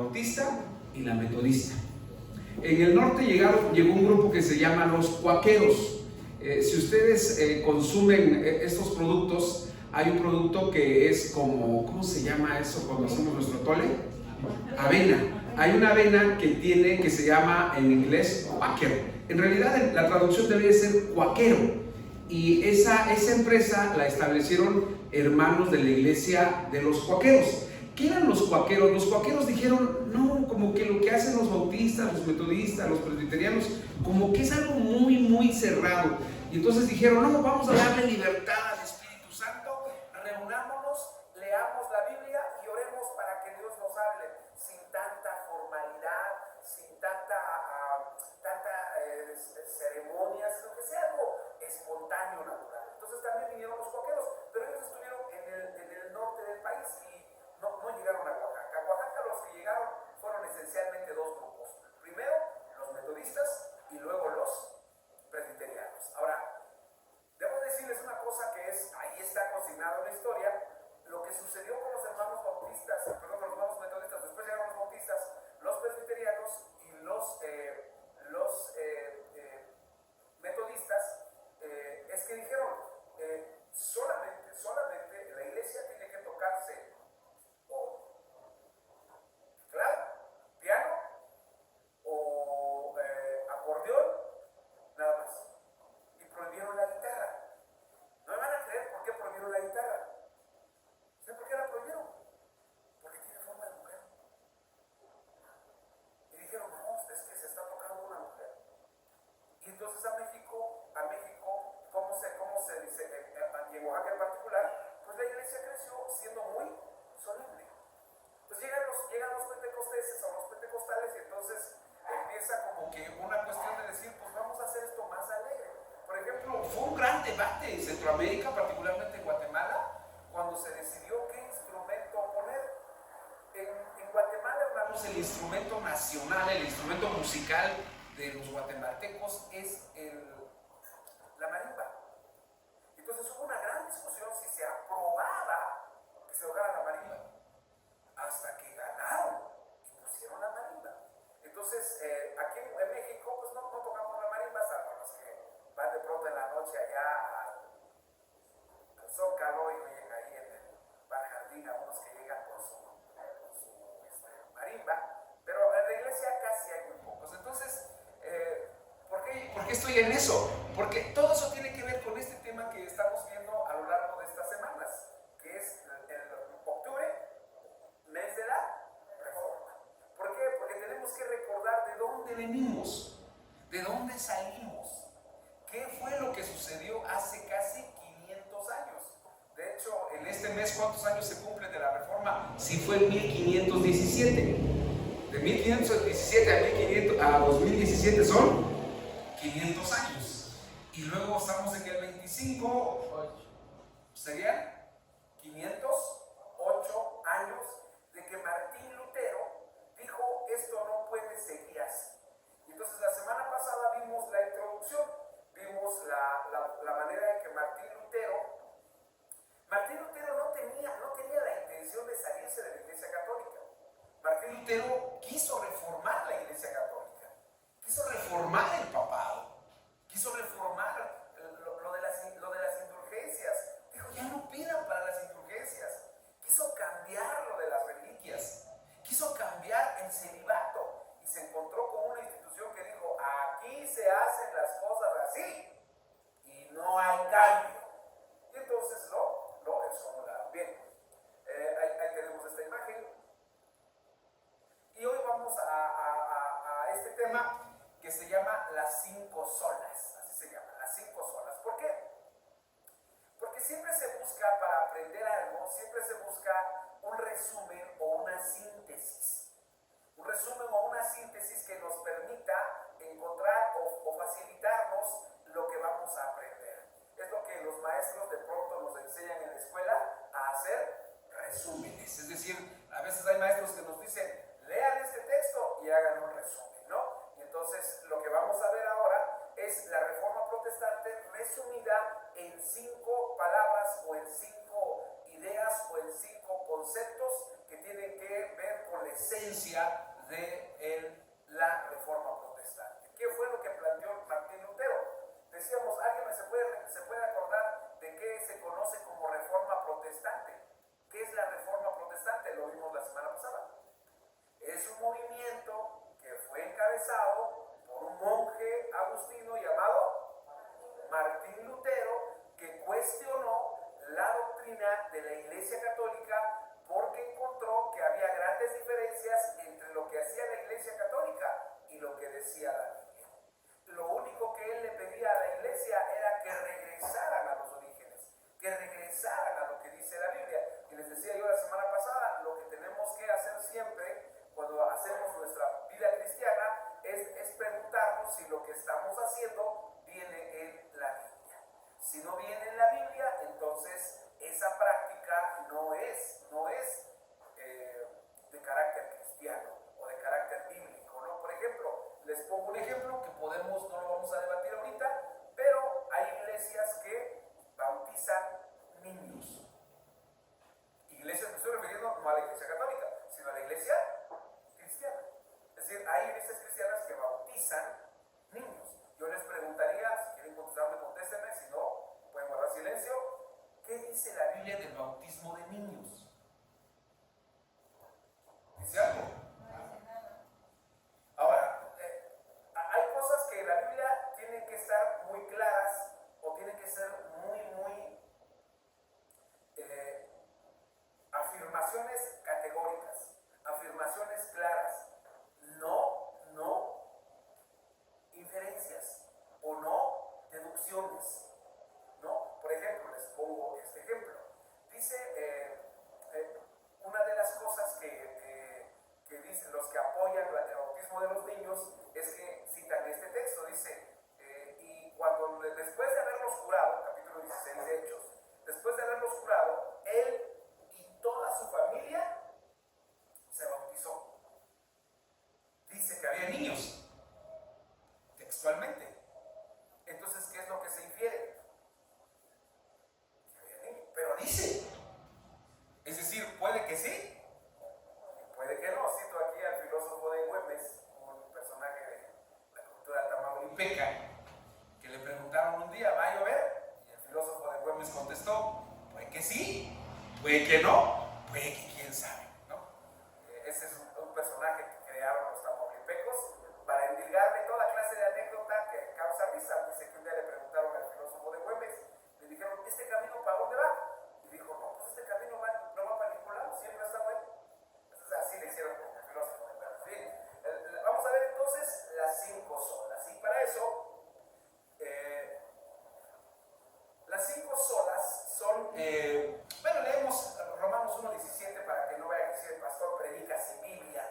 bautista y la metodista. En el norte llegó un grupo que se llama los cuáqueros. Si ustedes consumen estos productos, hay un producto que es como, ¿cómo se llama eso cuando hacemos nuestro atole? Avena. Hay una avena que se llama en inglés cuáquero. En realidad la traducción debería ser cuáquero. Y esa empresa la establecieron hermanos de la iglesia de los cuáqueros. ¿Qué eran los cuáqueros? Los cuáqueros dijeron, no, como que lo que hacen los bautistas, los metodistas, los presbiterianos, como que es algo muy, muy cerrado. Y entonces dijeron, no, vamos a darle libertad al Espíritu Santo, reunámonos, leamos la Biblia y oremos para que Dios nos hable sin tanta formalidad, sin tanta ceremonias, sino que sea algo espontáneo, natural. Entonces también vinieron los cuáqueros, pero ellos estuvieron en el norte del país y no llegaron a Oaxaca. A Oaxaca los que llegaron fueron esencialmente dos grupos. Primero, los metodistas y luego los presbiterianos. Ahora, debo decirles una cosa que ahí está consignado en la historia. Lo que sucedió con los hermanos bautistas, perdón, con los hermanos metodistas, después llegaron los bautistas, los presbiterianos y los metodistas, es que dijeron, solamente la iglesia tiene que tocarse o claro, piano o acordeón, nada más. Y prohibieron la guitarra. No me van a creer por qué prohibieron la guitarra. ¿Saben por qué la prohibieron? Porque tiene forma de mujer. Y dijeron, no, es que se está tocando una mujer. Y entonces a México, ¿cómo se dice? En Oaxaca en particular, pues la iglesia creció siendo muy solemne. Pues llegan los pentecostales y entonces empieza como que una cuestión de decir, pues vamos a hacer esto más alegre. Por ejemplo, fue un gran debate en Centroamérica, particularmente en Guatemala, cuando se decidió qué instrumento poner. En Guatemala, hermanos, el instrumento nacional, el instrumento musical de los guatemaltecos es la marimba. Entonces hubo una gran discusión si se aprobaba que se tocara la marimba, hasta que ganaron y pusieron la marimba. Entonces aquí en México pues no tocamos la marimba, salvo los que van de pronto en la noche allá al Zócalo y oyen ahí en el Bar Jardín a unos que llegan con su marimba, pero en la iglesia casi hay muy pocos. Entonces, ¿por qué estoy en eso? Porque todo eso tiene que ver con este tema que estamos viendo a lo largo de estas semanas, que es el octubre, mes de la Reforma. ¿Por qué? Porque tenemos que recordar de dónde venimos, de dónde salimos, qué fue lo que sucedió hace casi 500 años. De hecho, en este mes, ¿cuántos años se cumplen de la Reforma? Si fue en 1517. De 1517 a 2017 son 500 años. Y luego estamos en el 25, serían 508 años de que Martín Lutero dijo, esto no puede seguir así. Y entonces la semana pasada vimos la introducción, vimos la manera en que Martín Lutero no tenía la intención de salirse de la Iglesia Católica. Martín Lutero quiso reformar la Iglesia Católica, quiso reformar el papado, quiso reformar lo de las indulgencias. Dijo, ya no pidan para las indulgencias. Quiso cambiar lo de las reliquias, quiso cambiar el celibato y se encontró con una institución que dijo, aquí se hacen las cosas así y no hay cambio. Y entonces lo excomulgaron. Bien, ahí tenemos esta imagen. Y hoy vamos a este tema que se llama las 5 solas. Así se llama, las 5 solas. ¿Por qué? Porque siempre se busca, para aprender algo, siempre se busca un resumen o una síntesis. Un resumen o una síntesis que nos permita encontrar o facilitarnos lo que vamos a aprender. Es lo que los maestros de pronto nos enseñan en la escuela, a hacer resúmenes. Es decir, a veces hay maestros que nos dicen, lean este texto y hagan un resumen, ¿no? Y entonces lo que vamos a ver ahora es la Reforma Protestante resumida en 5 palabras o en 5 ideas o en 5 conceptos que tienen que ver con la esencia de la Reforma Protestante. ¿Qué fue lo que planteó Martín Lutero? Decíamos, ¿alguien se puede acordar de qué se conoce como Reforma Protestante? ¿Qué es la Reforma Protestante? Lo vimos la semana pasada. Es un movimiento que fue encabezado por un monje agustino llamado Martín Lutero, que cuestionó la doctrina de la Iglesia Católica porque encontró que había grandes diferencias entre lo que hacía la Iglesia Católica y lo que decía la Biblia. Lo único que él le pedía a la Iglesia era que regresaran a los orígenes, que regresaran a lo que dice la Biblia. Y les decía yo la semana pasada, lo que tenemos que hacer siempre cuando hacemos nuestra vida cristiana es preguntarnos si lo que estamos haciendo viene en la Biblia. Si no viene en la Biblia, entonces esa práctica no es de carácter cristiano o de carácter bíblico, ¿no? Por ejemplo, les pongo un ejemplo que no lo vamos a debatir ahorita, pero hay iglesias que bautizan niños. Iglesias, me estoy refiriendo no a la Iglesia Católica, sino a la Iglesia cristiana. Es decir, hay iglesias cristianas que bautizan niños. Yo les preguntaría, si quieren contestarme, contéstenme, si no, pueden guardar silencio. ¿Qué dice la Biblia del bautismo de niños? ¿Dice algo? Ahora, hay cosas que la Biblia tiene que estar muy claras o tienen que ser muy afirmaciones categóricas, afirmaciones claras, no inferencias o no deducciones, ¿no? Por ejemplo, les pongo este ejemplo. Dice, una de las cosas que dicen los que apoyan el bautismo de los niños es que citan este texto, dice, y cuando después de haberlos curado, capítulo 16 de Hechos, después de haberlos curado, él y toda su familia se bautizó. Dice que había niños, textualmente. Entonces, ¿qué es lo que se infiere? Que había niños, pero dice. Es decir, puede que sí, puede que no. Cito aquí al filósofo de Güemes, un personaje de la cultura tamaulipeca, que le preguntaron un día, ¿va a llover? Y el filósofo de Güemes contestó, puede que sí, puede que no, puede que quién sabe, ¿no? Ese es un personaje que crearon los tamaulipecos para endilgarle toda clase de anécdota que causa risa. Dice que un día le preguntaron al filósofo de Güemes, le dijeron, ¿este camino para dónde va? Y dijo, no, pues este camino no va para ningún lado, siempre está bueno. Entonces así le hicieron con el filósofo. Vamos a ver entonces las 5 solas. Y para eso, las 5 solas son, bueno, leemos Romanos 1:17 para que no vaya a decir el pastor predica sin Biblia.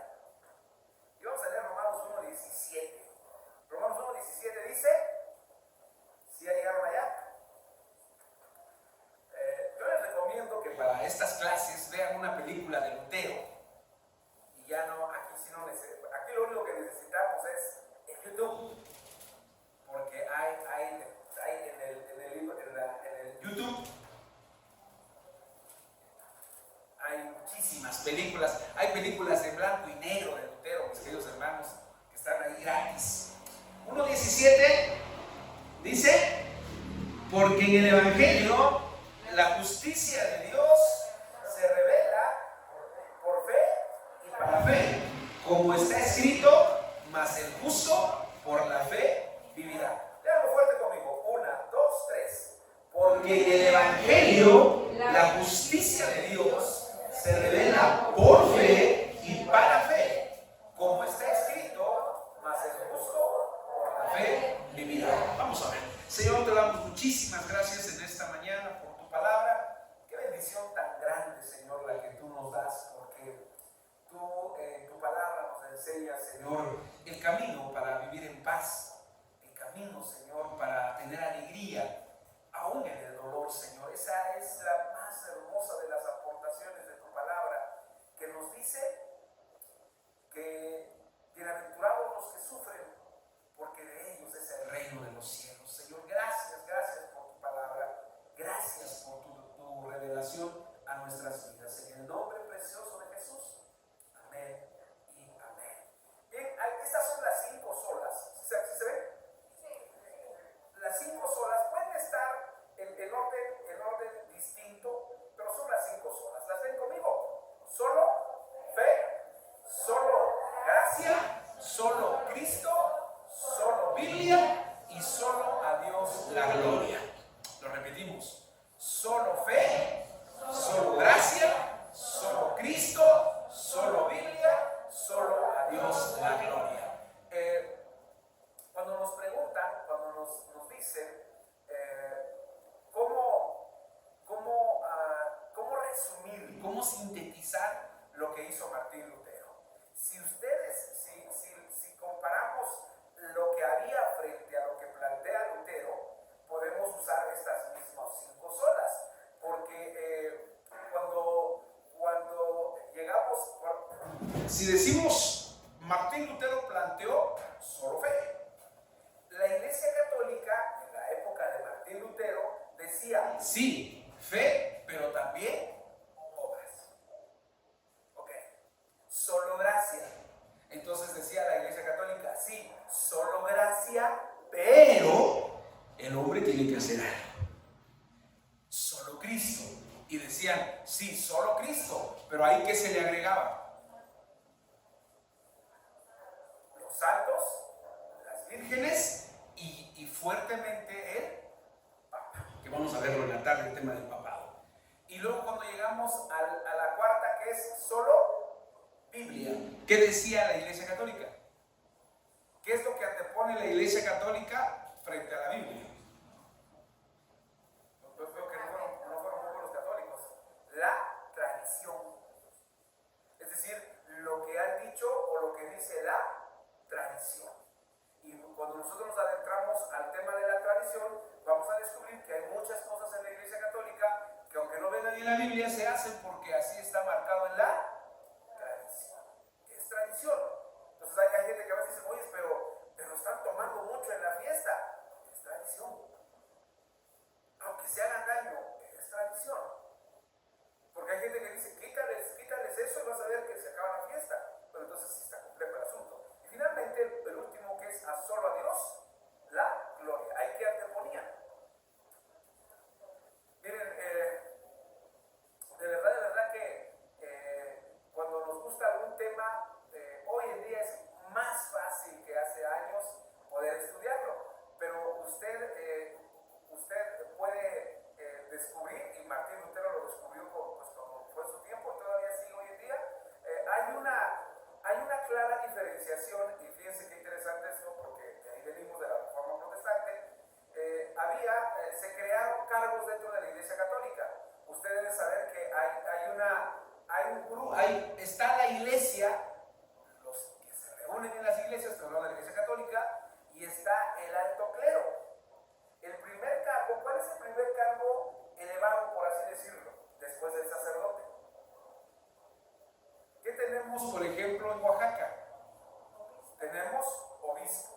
Y vamos a leer Romanos 1:17. Romanos 1:17 dice, ¿sí ya llegaron allá? Yo les recomiendo que para estas clases vean una película de Lutero. Y ya no, aquí lo único que necesitamos es el YouTube. Porque hay en el YouTube hay muchísimas películas. Hay películas en blanco y negro de Lutero, mis queridos hermanos, que están ahí gratis. 1:17 dice, porque en el Evangelio la justicia de Dios se revela por fe y para fe, como está escrito, mas el justo por la fe vivirá. Léanlo fuerte conmigo. 1, 2, 3. Porque en el Evangelio la justicia de Dios se revela por fe y para fe, como está escrito, mas el justo por la fe vivirá. Vamos a ver. Señor, te damos muchísimas gracias en esta mañana por tu palabra. Qué bendición tan grande, Señor, la que tú nos das, porque tú en tu palabra nos enseñas, Señor, el camino para vivir en paz, el camino, Señor, para tener alegría, aún en el dolor, Señor. Esa es la más hermosa de las aportaciones de tu palabra, que nos dice que bienaventurados los que sufren, porque de ellos es el reino de los cielos. Señor, gracias por tu palabra, gracias por tu revelación a nuestras vidas. En el nombre precioso de Jesús. Amén. si decimos Martín Lutero planteó solo fe, la Iglesia Católica en la época de Martín Lutero decía sí, fe, pero también obras. Ok, solo gracia. Entonces decía la Iglesia Católica, sí, solo gracia, pero el hombre tiene que hacer algo. Solo Cristo. Y decían, sí, solo Cristo, pero ahí ¿qué se le agregaba? Los santos, las vírgenes y fuertemente el Papa, que vamos a verlo en la tarde, el tema del papado. Y luego cuando llegamos a la cuarta, que es solo Biblia, ¿qué decía la Iglesia Católica? ¿Qué es lo que antepone la Iglesia Católica frente a la Biblia? Yo creo que no fueron muy buenos católicos. La tradición. Es decir, lo que han dicho o lo que dice la tradición. Y cuando nosotros nos adentramos al tema de la tradición, vamos a descubrir que hay muchas cosas en la Iglesia Católica que aunque no vengan en la Biblia, se hacen porque así está marcado en la tradición. Es tradición. Entonces hay gente que a veces dice, oye, pero están tomando mucho en la fiesta. Es tradición. Aunque se hagan daño, es tradición. Porque hay gente que dice, quítales eso y vas a ver que se acaba la fiesta. Pero entonces sí está complejo el asunto. Y finalmente, el último que es a solo a Dios, la gloria. ¿Hay que anteponía? Miren, de verdad que cuando nos gusta algún tema, hoy en día es más fácil que hace años poder estudiarlo. Pero usted puede descubrir, y Martín Lutero lo descubrió cuando fue su tiempo, todavía sigue hoy en día, hay una clara diferenciación, y fíjense qué interesante esto, porque de ahí venimos de la Reforma Protestante. Se crearon cargos dentro de la Iglesia Católica. Usted debe saber que hay un grupo, está la Iglesia, los que se reúnen en las iglesias, estoy hablando de la Iglesia Católica, y está el alto clero. El primer cargo, ¿cuál es el primer cargo elevado, por así decirlo, después del sacerdote? ¿Qué tenemos, por ejemplo, en Oaxaca? Tenemos obispo.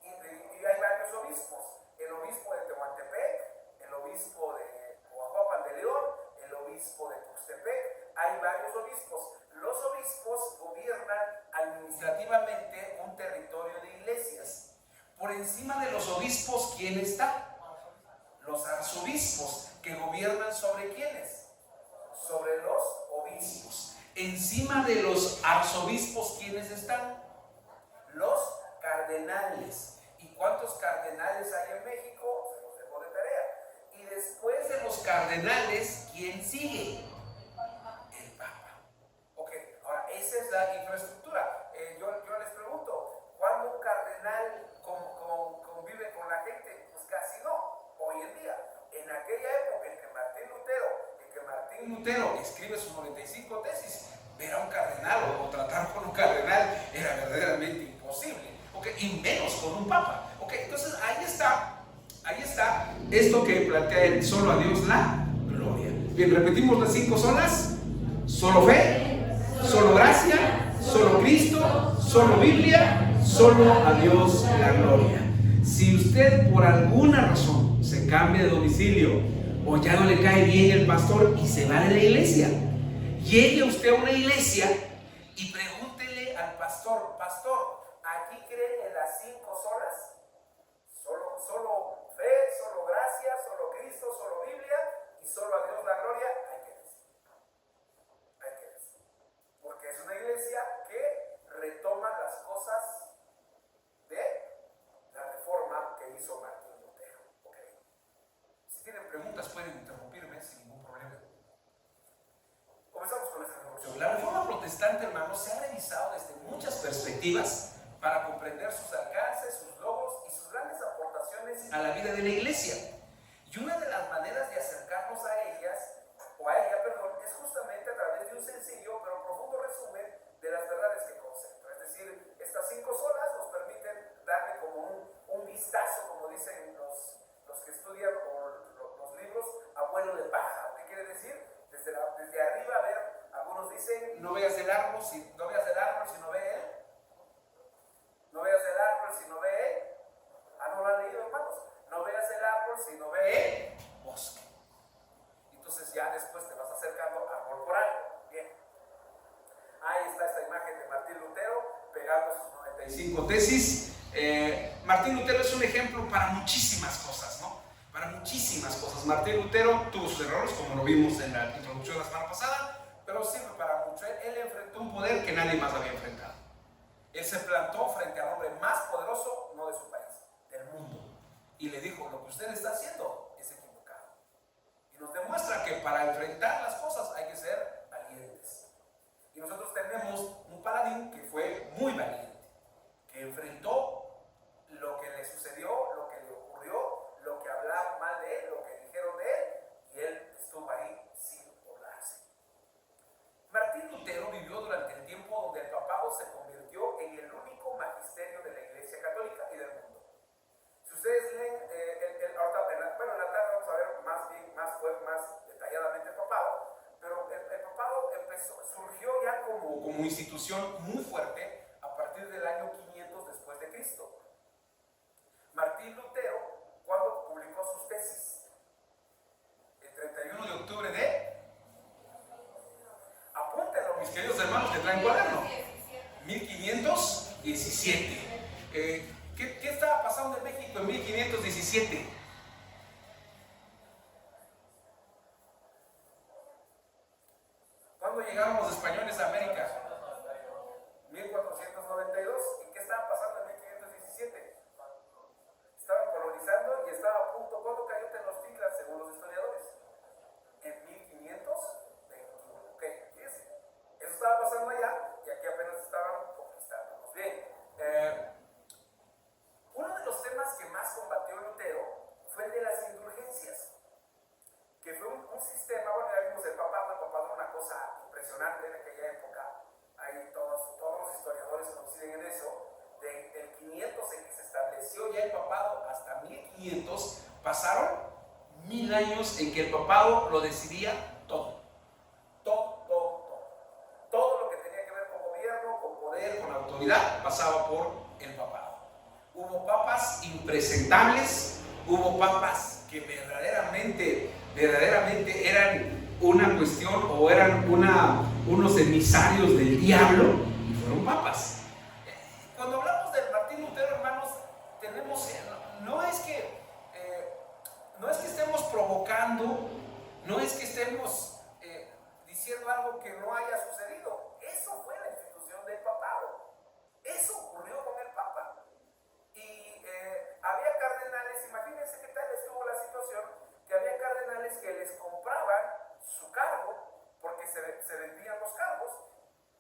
Y hay varios obispos. El obispo de Tehuantepec, el obispo de Coahuapan de León, el obispo de Tuxtepec. Hay varios obispos. Los obispos gobiernan administrativamente un territorio de iglesias. Por encima de los obispos, ¿quién está? Los arzobispos, que gobiernan sobre ¿quiénes? Sobre los obispos. Encima de los arzobispos, ¿quiénes están? Los cardenales. ¿Y cuántos cardenales hay en México? Se los dejo de tarea. Y después de los cardenales, ¿quién sigue? El Papa. Ok, ahora esa es la infraestructura. Yo les pregunto, ¿cuándo un cardenal convive con la gente? Pues casi no, hoy en día. En aquella época en que Martín Lutero escribe sus 95 tesis, ver a un cardenal o tratar con un cardenal era verdaderamente imposible, okay, y menos con un papa. Okay, entonces ahí está esto que plantea él, solo a Dios la gloria. Bien, repetimos las 5 solas: solo fe, solo gracia, solo Cristo, solo Biblia, solo a Dios la gloria. Si usted por alguna razón se cambia de domicilio o ya no le cae bien el pastor y se va de la iglesia, llegue usted a una iglesia y pregúntele al pastor, ¿aquí creen en las 5 solas? Solo fe, solo gracia, solo Cristo, solo Biblia y solo a Dios la gloria. Hay que decir. Porque es una iglesia que retoma las cosas de la reforma que hizo Martín Lutero. Okay. Si tienen preguntas pueden interrumpirme sin ningún problema. Comenzamos con esta introducción. La reforma protestante, hermanos, se ha revisado desde muchas perspectivas para comprender sus alcances, sus logros y sus grandes aportaciones a la vida de la iglesia. Y una de las maneras de acercarnos a ella, es justamente a través de un sencillo pero profundo resumen de las verdades que concentra. Es decir, estas 5 solas nos permiten darle como un vistazo, como dicen los que estudian los libros, a vuelo de pájaro. ¿Qué quiere decir? Desde arriba, a ver, algunos dicen, no veas el árbol, imagen de Martín Lutero pegando sus 95 tesis. Martín Lutero es un ejemplo para muchísimas cosas, ¿no? Para muchísimas cosas. Martín Lutero tuvo sus errores, como lo vimos en la introducción de la semana pasada, pero sirve para mucho. Él enfrentó un poder que nadie más había enfrentado. Él se plantó frente al hombre más poderoso, no de su país, del mundo, y le dijo: lo que usted está haciendo es equivocado. Y nos demuestra que para enfrentar las cosas hay que ser valientes. Y nosotros tenemos un paladín que fue muy valiente, que enfrentó lo que le sucedió, lo que le ocurrió, lo que hablaron mal de él, lo que dijeron de él, y él estuvo ahí sin doblarse. Martín Lutero vivió durante el tiempo donde el papado se convirtió en el único magisterio de la Iglesia Católica y del mundo. Si ustedes leen, ahorita, en la tarde vamos a ver más detalladamente el papado, pero el papado surgió ya como institución muy fuerte a partir del año 500 después de Cristo. Martín Lutero, ¿cuándo publicó sus tesis? El 31 de octubre de... Apúntenlo, mis queridos hermanos que traen cuaderno. 1517. ¿Qué estaba pasando en México en 1517? ¿Cuándo llegaron los españoles a América? 1492. ¿Y qué estaba pasando en 1517? Estaban colonizando y estaba a punto. ¿Cuándo cayó Tenochtitlan, según los historiadores? En 1521. Ok, fíjense. Eso estaba pasando allá y aquí apenas estaban conquistándonos. Bien. Uno de los temas que más combatió Lutero fue el de las indulgencias, que fue un sistema. Bueno, ya vimos el papado era una cosa impresionante en aquella época. Ahí todos los historiadores coinciden en eso. Del 500 en que se estableció ya el papado hasta 1500, pasaron 1000 años en que el papado lo decidía todo. Todo lo que tenía que ver con gobierno, con poder, con autoridad, pasaba por el papado. Hubo papas impresentables, hubo papas que verdaderamente eran una cuestión o eran unos emisarios del diablo y fueron papas. Cuando hablamos del Martín Lutero, hermanos, no es que estemos provocando, no es que estemos diciendo algo que no haya sucedido. Eso fue la institución del papado. Eso ocurrió con el papa. Y había cardenales, imagínense qué tal estuvo la situación, que había cardenales que les compraban su cargo, porque se vendían los cargos,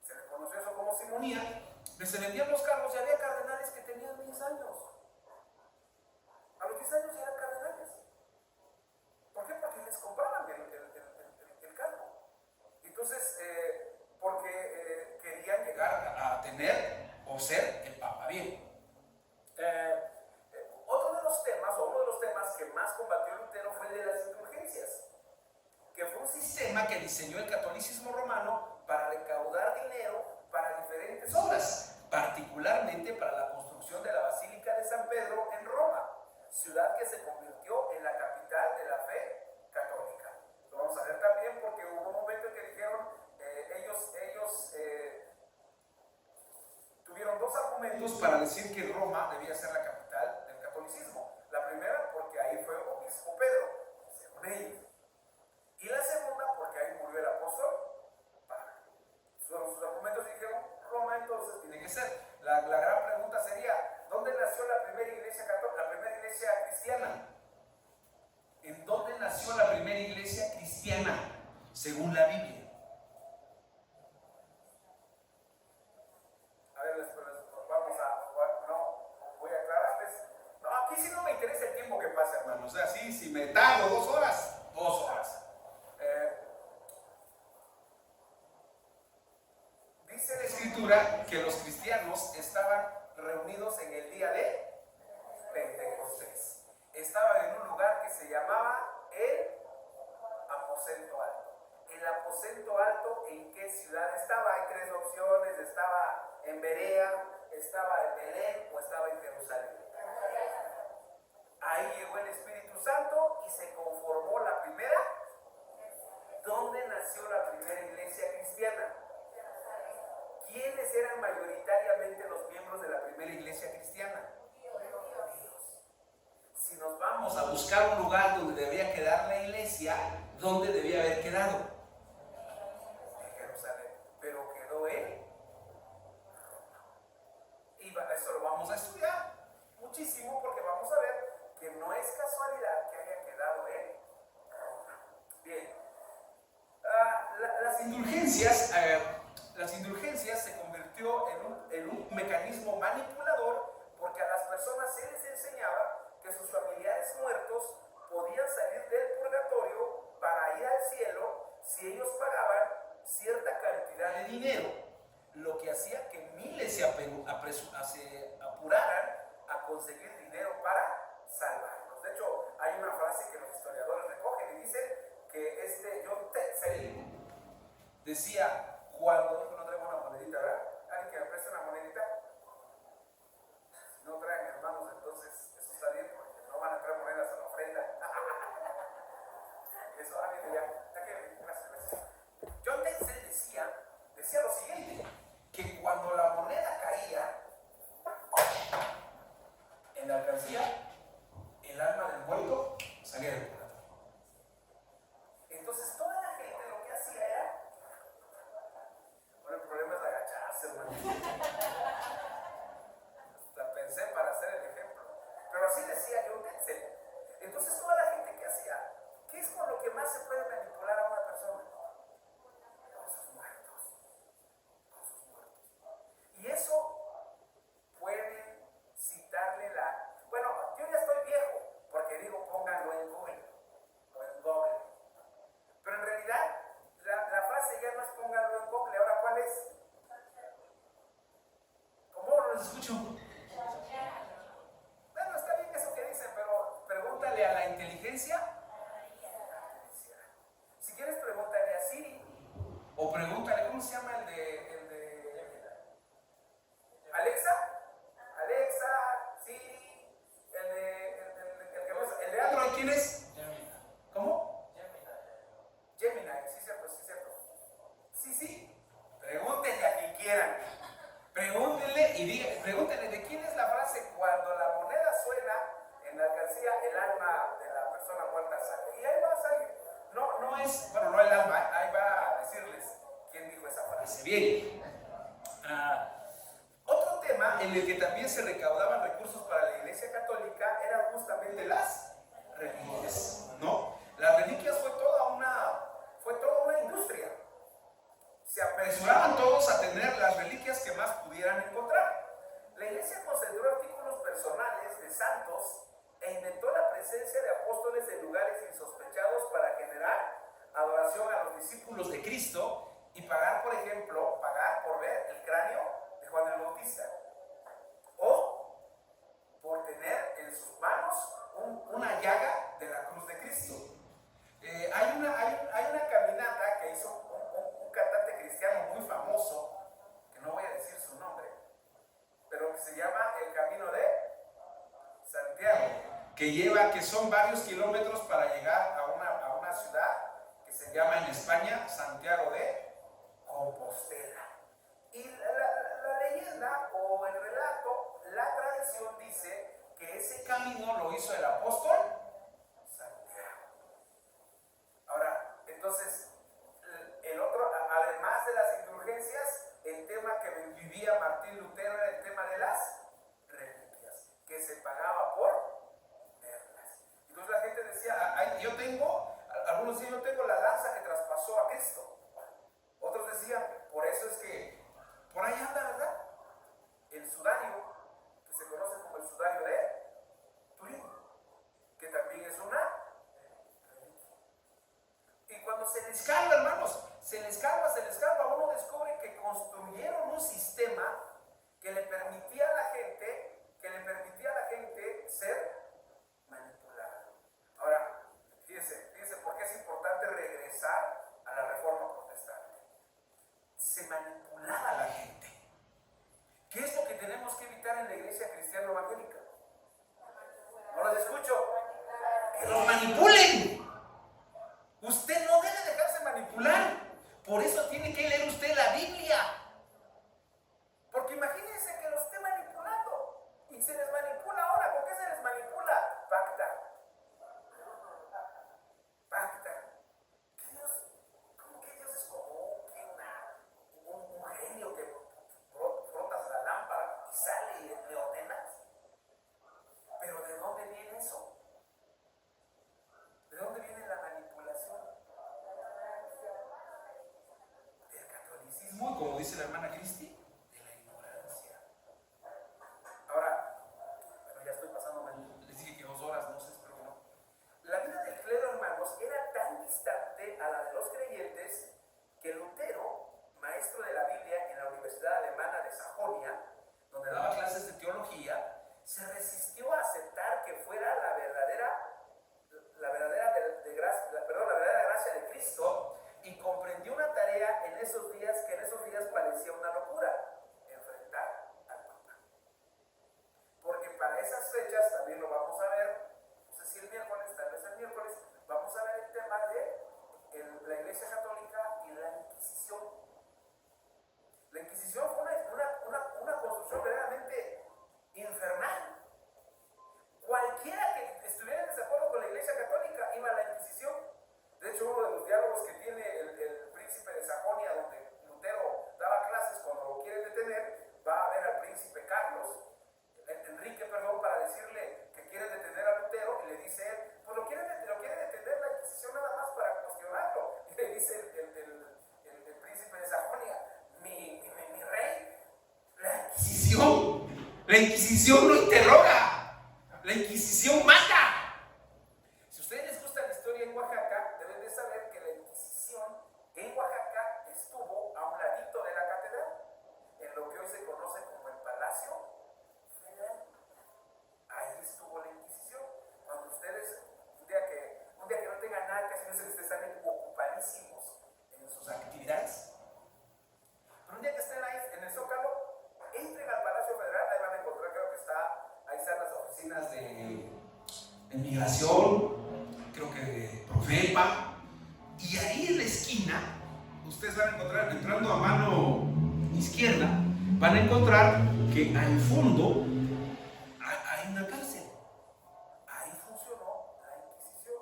se les conoció eso como simonía, se vendían los cargos y había cardenales que tenían 10 años. A los 10 años ya eran cardenales. ¿Por qué? Porque les compraban el cargo. Entonces, porque querían llegar a tener o ser el papa. Bien. Uno de los temas que más combatió Lutero fue el de las indulgencias, que fue un sistema que diseñó el catolicismo romano para recaudar dinero para diferentes obras, particularmente para la construcción de la Basílica de San Pedro en Roma, ciudad que se convirtió en la capital de la fe católica. Lo vamos a ver también porque hubo un momento en que dijeron, ellos tuvieron dos argumentos para decir que Roma debía ser la capital del catolicismo. La primera, porque ahí fue obispo Pedro, según ellos. Y la segunda, porque ahí murió el apóstol Pablo. Fueron sus argumentos y dijeron, Roma entonces tiene que ser. La gran pregunta sería, ¿dónde nació la primera iglesia católica, la primera iglesia cristiana? ¿En dónde nació la primera iglesia cristiana, según la Biblia? A ver, voy a aclararles. No, aquí sí no me interesa el tiempo que pasa, hermano. O sea, sí, si me tardo 2 horas, 2 horas. Dice la Escritura que los cristianos estaban reunidos en el día de Pentecostés. Estaban en un lugar que se llamaba el Aposento Alto. El Aposento Alto, ¿en qué ciudad estaba? Hay 3 opciones. Estaba en Berea, estaba en Belén o estaba en Jerusalén. Ahí llegó el Espíritu Santo y se conformó la primera. ¿Dónde nació la primera iglesia cristiana? ¿quiénes eran mayoritariamente los miembros de la primera iglesia cristiana? Judíos. Si nos vamos a buscar un lugar donde debía quedar la iglesia, ¿dónde debía haber quedado? En Jerusalén. Pero quedó en Roma. Y eso lo vamos a estudiar muchísimo, porque vamos a ver que no es casualidad que haya quedado en Roma. Bien. Las indulgencias se convirtió en un mecanismo manipulador, porque a las personas se les enseñaba que sus familiares muertos podían salir del purgatorio para ir al cielo si ellos pagaban cierta cantidad de dinero, lo que hacía que miles se apuraran a conseguir dinero para salvarlos. De hecho, hay una frase que los historiadores recogen y dicen que John Tetzel decía, cuando no traigo una monedita, ¿verdad? ¿Alguien que me preste una monedita? Si no traen, hermanos, entonces eso está bien, porque no van a traer monedas a la ofrenda. Eso, alguien ya. Gracias. John Tetzel decía lo siguiente, que cuando la moneda caía en la alcancía, el alma del muerto salía del purgatorio. Entonces toda la gente lo que hacía era, bueno, el problema es agacharse, hermano. La pensé para hacer el ejemplo, pero así decía John Tetzel. Entonces toda la gente que hacía, ¿qué es con lo que más se puede manipular a una persona? Con sus muertos. Y eso puede citarle bueno, yo ya estoy viejo, porque digo pónganlo en Google o en Google. Pero en realidad, la frase ya no es pónganlo en Google. ¿Ahora cuál es? ¿Cómo no los escucho? Bueno, está bien eso que dicen, pero pregúntale a la inteligencia. Si quieres, pregúntale a Siri. O pregúntale, ¿cómo se llama el de Alexa? Alexa, Siri, el de Android, ¿quién es? ¿Cómo? Gemini, sí, cierto. Sí. Pregúntenle a quien quieran. Pregúntenle de quién es la frase: cuando la moneda suena en la alcancía, el alma de la persona muerta sale. Y ahí va a salir. No es, bueno, no el alma, ahí va a decirles quién dijo esa frase. Bien. Otro tema en el que también se recaudaban recursos para la Iglesia Católica eran justamente las reliquias, ¿no? Las reliquias fue toda una industria. Se apresuraban todos a tener las reliquias que más pudieran encontrar. La Iglesia consideró artículos personales de santos e inventó la presencia de apóstoles en lugares insospechados para generar adoración a los discípulos de Cristo y pagar por ver el cráneo de Juan el Bautista, o por tener en sus manos una llaga de la cruz de Cristo. Hay una caminata que hizo un cantante cristiano muy famoso, que no voy a decir su nombre, pero que se llama el Camino de Santiago, que son varios kilómetros para llegar a una ciudad que se llama en España Santiago de Compostela. Y la leyenda o el relato, la tradición dice que ese camino lo hizo el apóstol Santiago. Ahora, entonces, el otro, además de las indulgencias, el tema que vivía Martín Lutero era el tema de las reliquias, que se pagaba por verlas. Entonces la gente decía, algunos decían, yo tengo la lanza que traspasó a Cristo. Otros decían, por eso es que por ahí anda, ¿verdad? El sudario, que se conoce como el sudario de Turín, que también es una reliquia. Y cuando se les carga, hermanos, se les carga, uno descubre que construyeron un sistema que le permitía a la gente ser manipulada. Ahora, fíjense por qué es importante regresar a la Reforma Protestante. Se manipulaba a la gente. ¿Qué es lo que tenemos que evitar en la iglesia cristiana evangélica? No los escucho. Que los manipulen. Usted no debe dejarse manipular. Por eso tiene que leer usted la Biblia. dice la hermana Cristi, de la ignorancia. Ahora, bueno, ya estoy pasándome. Les dije que 2 horas, no sé, espero que no. La vida del clero, hermanos, era tan distante a la de los creyentes que Lutero, maestro de la Biblia en la Universidad Alemana de Sajonia, donde daba clases de teología, se resistió a aceptar que fuera la verdadera gracia de Cristo, y comprendió una tarea que en esos días parecía una locura: enfrentar al Papa. Porque para esas fechas, también lo vamos a ver, no sé si el miércoles, tal vez el miércoles, vamos a ver el tema de la Iglesia Católica y la Inquisición. La Inquisición fue una construcción verdaderamente infernal. Cualquiera que estuviera en desacuerdo con la Iglesia Católica iba a la Inquisición. De hecho, uno de los diálogos que tiene el príncipe de Sajonia, donde Lutero daba clases, cuando lo quiere detener, va a ver al príncipe Enrique, para decirle que quiere detener a Lutero, y le dice él, pues lo quiere detener la Inquisición nada más para cuestionarlo. Y le dice el príncipe de Sajonia, mi rey, La Inquisición no interroga, la Inquisición mata. Si a ustedes les gusta la historia en Oaxaca, deben de saber que la Inquisición en Oaxaca estuvo a un ladito de la catedral, en lo que hoy se conoce como el Palacio Federal. Ahí estuvo la Inquisición. Cuando ustedes, un día que no tengan nada que hacer, ustedes están ocupadísimos en sus actividades. Pero un día que estén ahí en el Zócalo, entren al Palacio Federal, ahí van a encontrar, creo que ahí están las oficinas de Migración, creo que de Profepa, y ahí en la esquina ustedes van a encontrar, entrando a mano izquierda, van a encontrar que al fondo hay una cárcel. Ahí funcionó la Inquisición.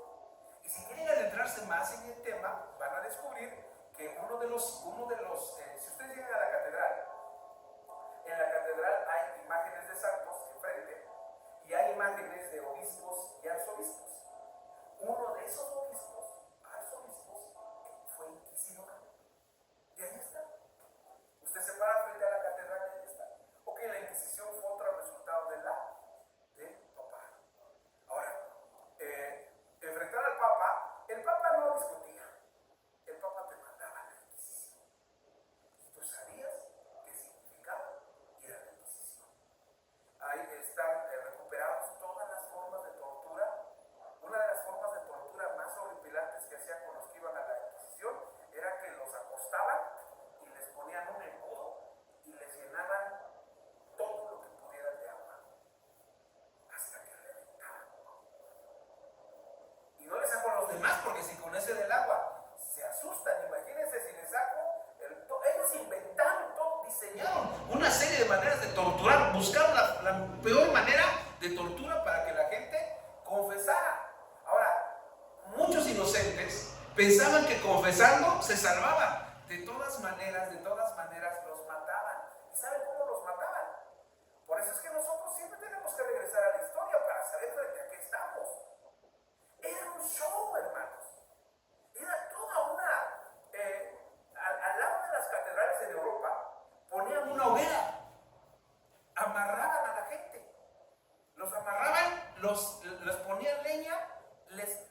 Y si quieren adentrarse más en el tema, van a descubrir que uno de los si ustedes llegan a la catedral, en la catedral hay imágenes de santos enfrente, y hay imágenes de obispos y arzobispos. Uno de esos arzobispos, fue inquisidor. Y ahí está. Usted se para frente a la catedral y ahí está. Ok, la Inquisición fue otro resultado del Papa. Ahora, enfrentar al Papa, el Papa no discutía. El Papa te mandaba a la Inquisición. Y tú sabías qué significaba ir a la Inquisición. Ahí están recuperadas todas las formas de tortura. Una de las formas de tortura más horripilantes que hacían con los que iban a la Inquisición era que los acostaban y les ponían un embudo y les llenaban todo lo que pudieran de agua hasta que reventaban. Y no les saco a los demás, porque si con ese del agua se asustan. Imagínense si les saco. Ellos inventaron todo, diseñaron una serie de maneras de torturar, buscaron la peor manera de tortura para que la gente confesara. Ahora, muchos inocentes pensaban que confesando se salvaban. De todas maneras los mataban. ¿Y saben cómo los mataban? Por eso es que nosotros siempre tenemos que regresar a la historia para saber frente a qué estamos. Era un show, hermanos. Era toda al lado de las catedrales en Europa, ponían una hoguera, amarraban a la gente, los amarraban, les ponían leña, les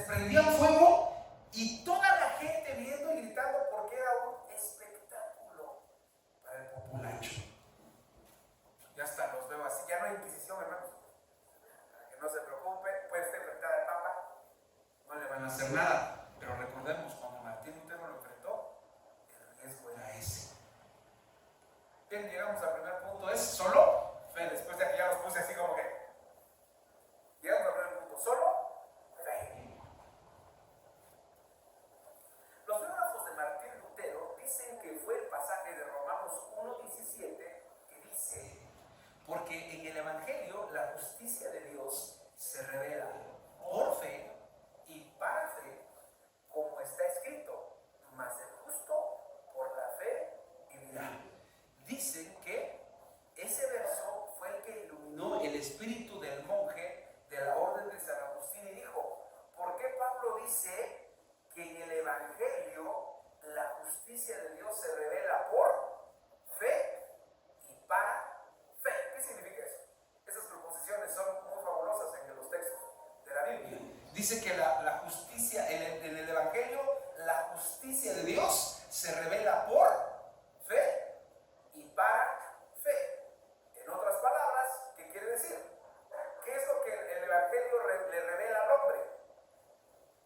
prendían fuego y toda la gente viendo y gritando, porque era un espectáculo para el populacho. Ya hasta los veo así. Ya no hay Inquisición, hermanos. Para que no se preocupe, puede usted enfrentar al Papa, no le van a hacer nada. Pero recordemos, cuando Martín Lutero lo enfrentó, el riesgo era ese. Bien, llegamos al primer punto. Es solo fe. Después de que ya los puse así como que llegamos al primer punto. Solo fe. Los biógrafos de Martín Lutero dicen que fue el pasaje de Romanos 1:17 que dice: porque en el Evangelio la justicia de Dios se revela por fe y para fe, como está escrito, mas el justo por la fe vivirá. Dicen que ese Dice que la justicia, en el Evangelio, la justicia de Dios se revela por fe y para fe. En otras palabras, ¿qué quiere decir? ¿Qué es lo que el Evangelio le revela al hombre?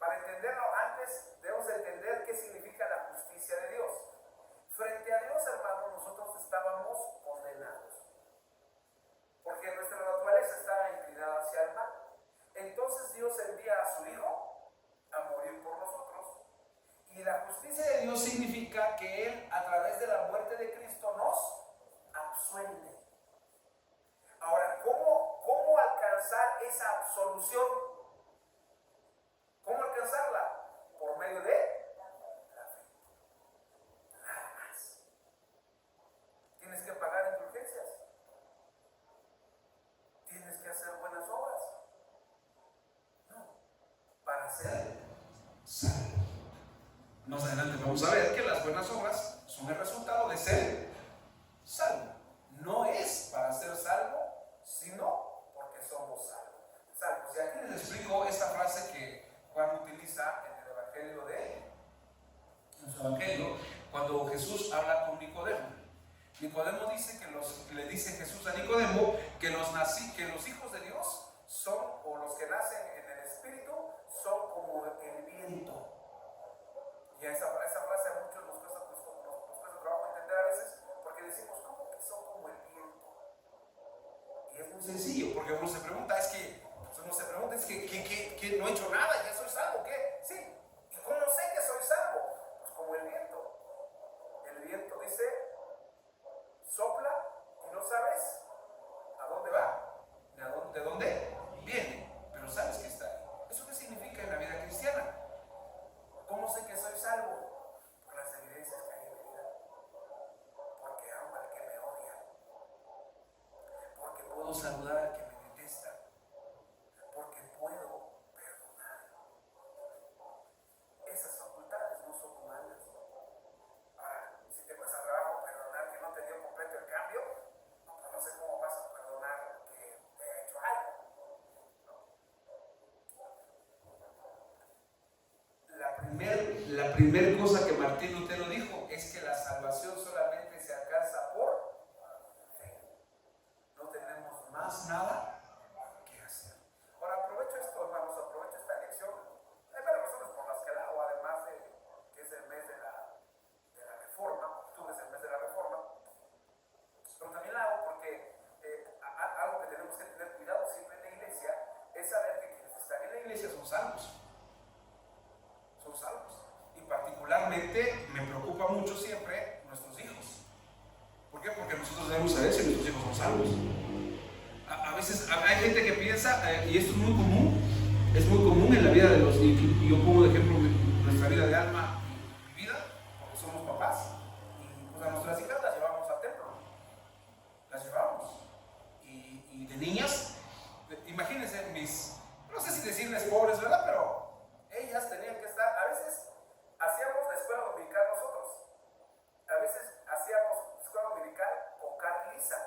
Para entenderlo, antes debemos entender qué significa la justicia de Dios. Frente a Dios, hermanos, nosotros estábamos condenados, porque nuestra naturaleza estaba inclinada hacia el mal. Entonces Dios envía a su Hijo a morir por nosotros. Y la justicia de Dios significa que Él, a través de la muerte de Cristo, nos absuelve. Ahora, ¿cómo alcanzar esa absolución? ¿Cómo alcanzarla? Por medio de la fe. Nada más. Tienes que pagar indulgencias. Tienes que hacer buenas obras. No. Para ser salvo. Más adelante vamos a ver que las buenas obras son el resultado de ser salvo. No es para ser salvo, sino porque somos salvos. Y aquí les explico esta frase que Juan utiliza en el su evangelio, cuando Jesús habla con Nicodemo. Nicodemo dice le dice Jesús a Nicodemo que los hijos de Dios son, o los que nacen en el Espíritu, son como el viento. Y esa frase a muchos nos cuesta trabajo entender a veces, porque decimos, ¿cómo que son como el viento? Y es muy sencillo, porque uno se pregunta, es que no he hecho nada, ya soy salvo, ¿qué? Sí. ¿Y cómo sé que soy salvo? Pues como el viento. El viento dice, sopla y no sabes a dónde va, ni de dónde viene, pero sabes que está ahí. ¿Eso qué significa en la vida cristiana? ¿Cómo sé que soy salvo? Por las evidencias que hay en mi vida. Porque amo al que me odia. Porque puedo saludar al que me detesta. Porque puedo perdonar. Esas facultades no son humanas. Ahora, si te cuesta trabajo perdonar que no te dio completo el cambio, pues no sé cómo vas a perdonar que te ha hecho algo. La primera cosa que Martín Lutero dijo es que la salvación solamente se alcanza por fe. No tenemos más nada que hacer. Ahora aprovecho esto, hermanos, aprovecho esta lección. Hay varias razones por las que la hago, además de que es el mes de la Reforma. Octubre es el mes de la Reforma. Pero también la hago porque algo que tenemos que tener cuidado siempre en la iglesia es saber que quienes están en la iglesia son salvos. Son salvos. Y particularmente me preocupa mucho siempre nuestros hijos. ¿Por qué? Porque nosotros debemos saber si nuestros hijos son salvos. A veces hay gente que piensa, y esto es muy común en la vida de los niños. Y yo pongo de ejemplo nuestra vida de alma y mi vida, porque somos papás. Y pues a nuestras hijas las llevamos al templo. Las llevamos. Y de niñas, imagínense no sé si decirles pobres, ¿verdad? Pero ellas tenían que estar, a veces hacíamos la escuela dominical nosotros, a veces hacíamos escuela dominical con carne lisa,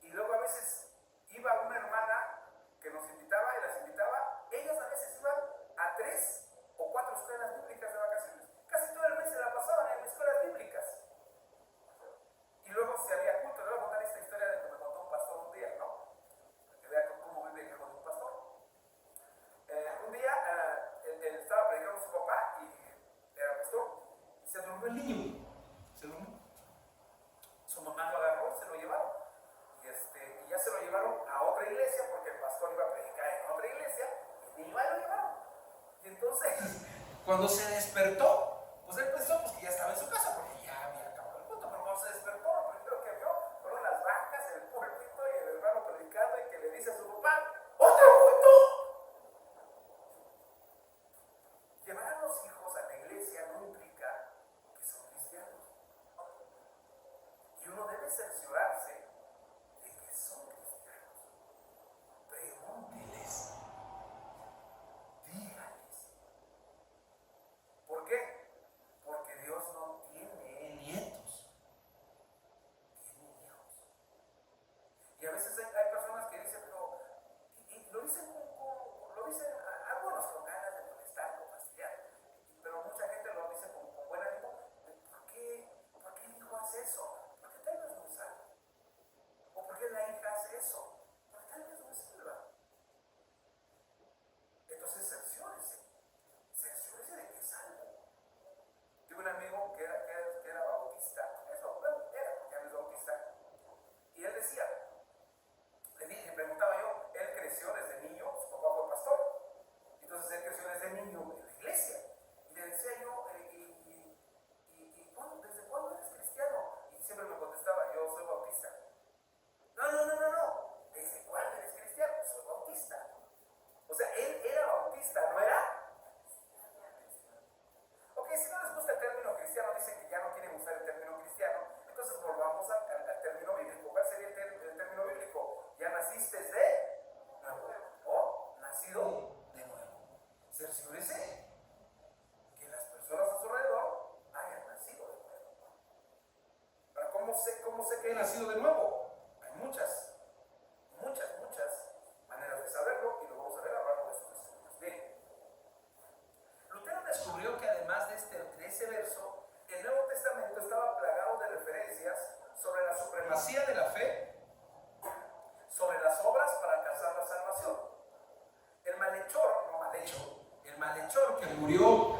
y luego a veces iba una hermana que nos invitaba y las invitaba, ellas a veces iban a 3 o 4 escuelas bíblicas de vacaciones, casi todo el mes se la pasaban en escuelas bíblicas, y luego si había culto. Le voy a contar esta historia de que me contó un pastor un día, ¿no? Para que vean cómo vive el hijo de un pastor. Un día él estaba predicando a su papá y era pastor, y se durmió el niño. Se durmió. Su mamá lo agarró, se lo llevaron. Y ya se lo llevaron a otra iglesia porque el pastor iba a predicar en otra iglesia y el niño ahí lo llevaron. Y entonces, cuando se despertó, pues él pensó que ya estaba en su casa porque ya había acabado el culto, pero cuando se despertó, lo primero que vio fueron las bancas, el púlpito y el hermano predicando y que le dice a su papá, ¡otro culto! Llevar a los hijos a la iglesia no implica que son cristianos. Y uno debe cerciorarse de que son cristianos. Pregúnteles. Díganles. ¿Por qué? cómo sé que he nacido de nuevo? Hay muchas maneras de saberlo y lo vamos a ver a lo largo de estos estudios. Bien, Lutero descubrió que además de ese verso, el Nuevo Testamento estaba plagado de referencias sobre la supremacía de la fe, sobre las obras para alcanzar la salvación. El malhechor que murió,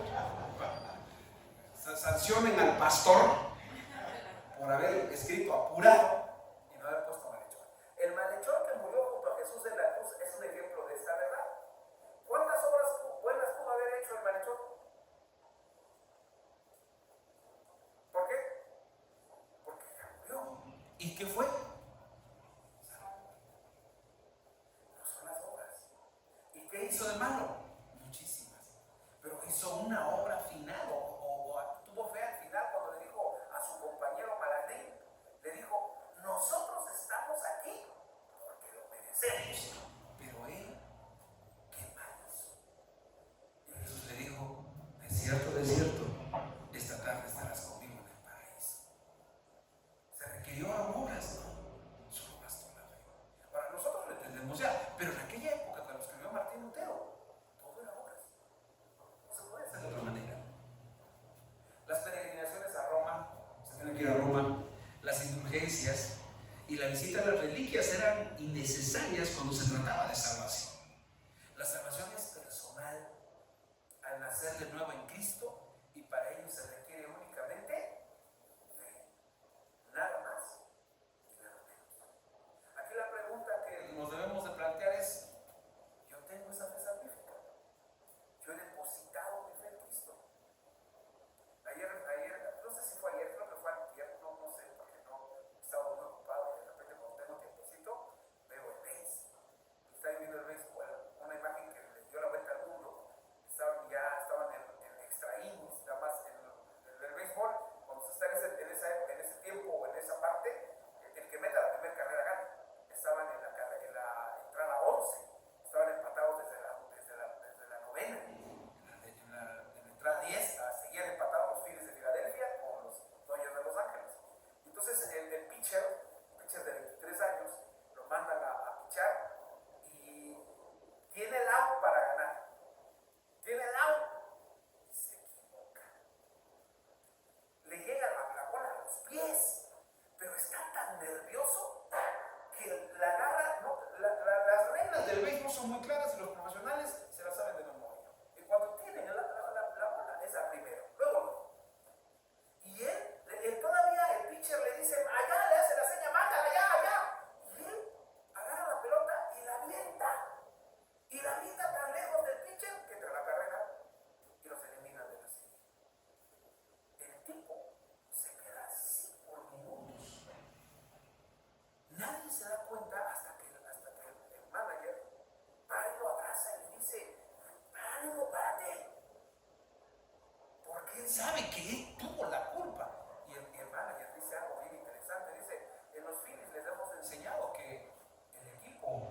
sancionen al pastor por haber escrito apurado y no haber puesto malhechor. El malhechor que murió junto a Jesús en la cruz es un ejemplo de esta verdad. ¿Cuántas obras buenas pudo haber hecho el malhechor? ¿Por qué? Porque ya murió. ¿Y qué fue? No son las obras. ¿Y qué hizo de malo? Muchísimas. Pero hizo una obra final o tuvo fe al final cuando le dijo a su compañero Malandrín, le dijo, nosotros estamos aquí porque lo merecemos, pero él, qué mal hizo. Y Jesús le dijo, de cierto, esta tarde estarás conmigo en el paraíso. Se requirió obras, ¿no? Solo bastó la fe. Ahora nosotros lo entendemos ya, pero en aquella época cuando escribió Martín Lutero, todo era obras. No se puede hacer de otra manera. Las peregrinaciones a Roma, se tiene que ir a Roma, las indulgencias y la visita a las reliquias eran innecesarias cuando se trataba de salvación. La salvación es personal al nacer de nuevo en Cristo y para ello se requiere únicamente fe, nada más y nada menos. Aquí la pregunta que nos debemos de plantear es, ¿yo tengo esa fe salvífica? ¿Yo he depositado mi fe en Cristo? Ayer, no sé si fue ayer, creo que fue ayer, no sé, porque no estaba muy ocupado y de repente cuando tengo tiempecito, veo el béis. Estaba viendo el béis, una imagen que le dio la vuelta al mundo. Estaban en extra innings, nada más en el béisbol, cuando se está en ese tiempo o en esa parte, el que meta la primera carrera gana. Estaban en la entrada 11, estaban empatados desde la novena. En la entrada 10 seguían empatados los Phillies de Filadelfia con los Dodgers de Los Ángeles. Entonces el pitcher de 23 años, lo mandan a pichar y tiene el out para ganar. Tiene el out y se equivoca. Le llega la bola a los pies, pero está tan nervioso que la agarra. No, las reglas del béisbol son muy claras y los profesionales se las saben de memoria. Y cuando tienen la bola es a primero, luego no. Y él todavía, el pitcher le dice, allá, le hace la seña, mándala, allá. Y él agarra la pelota y la avienta. Y la avienta tan lejos del pitcher que entra la carrera y los eliminan de la serie. El tipo se queda así por minutos. Nadie se da cuenta hasta que el manager va y lo abraza y le dice, ánimo, párate. Porque él sabe que él tuvo la culpa. Y el manager dice algo bien interesante. Dice, en los Phillies les hemos enseñado que el equipo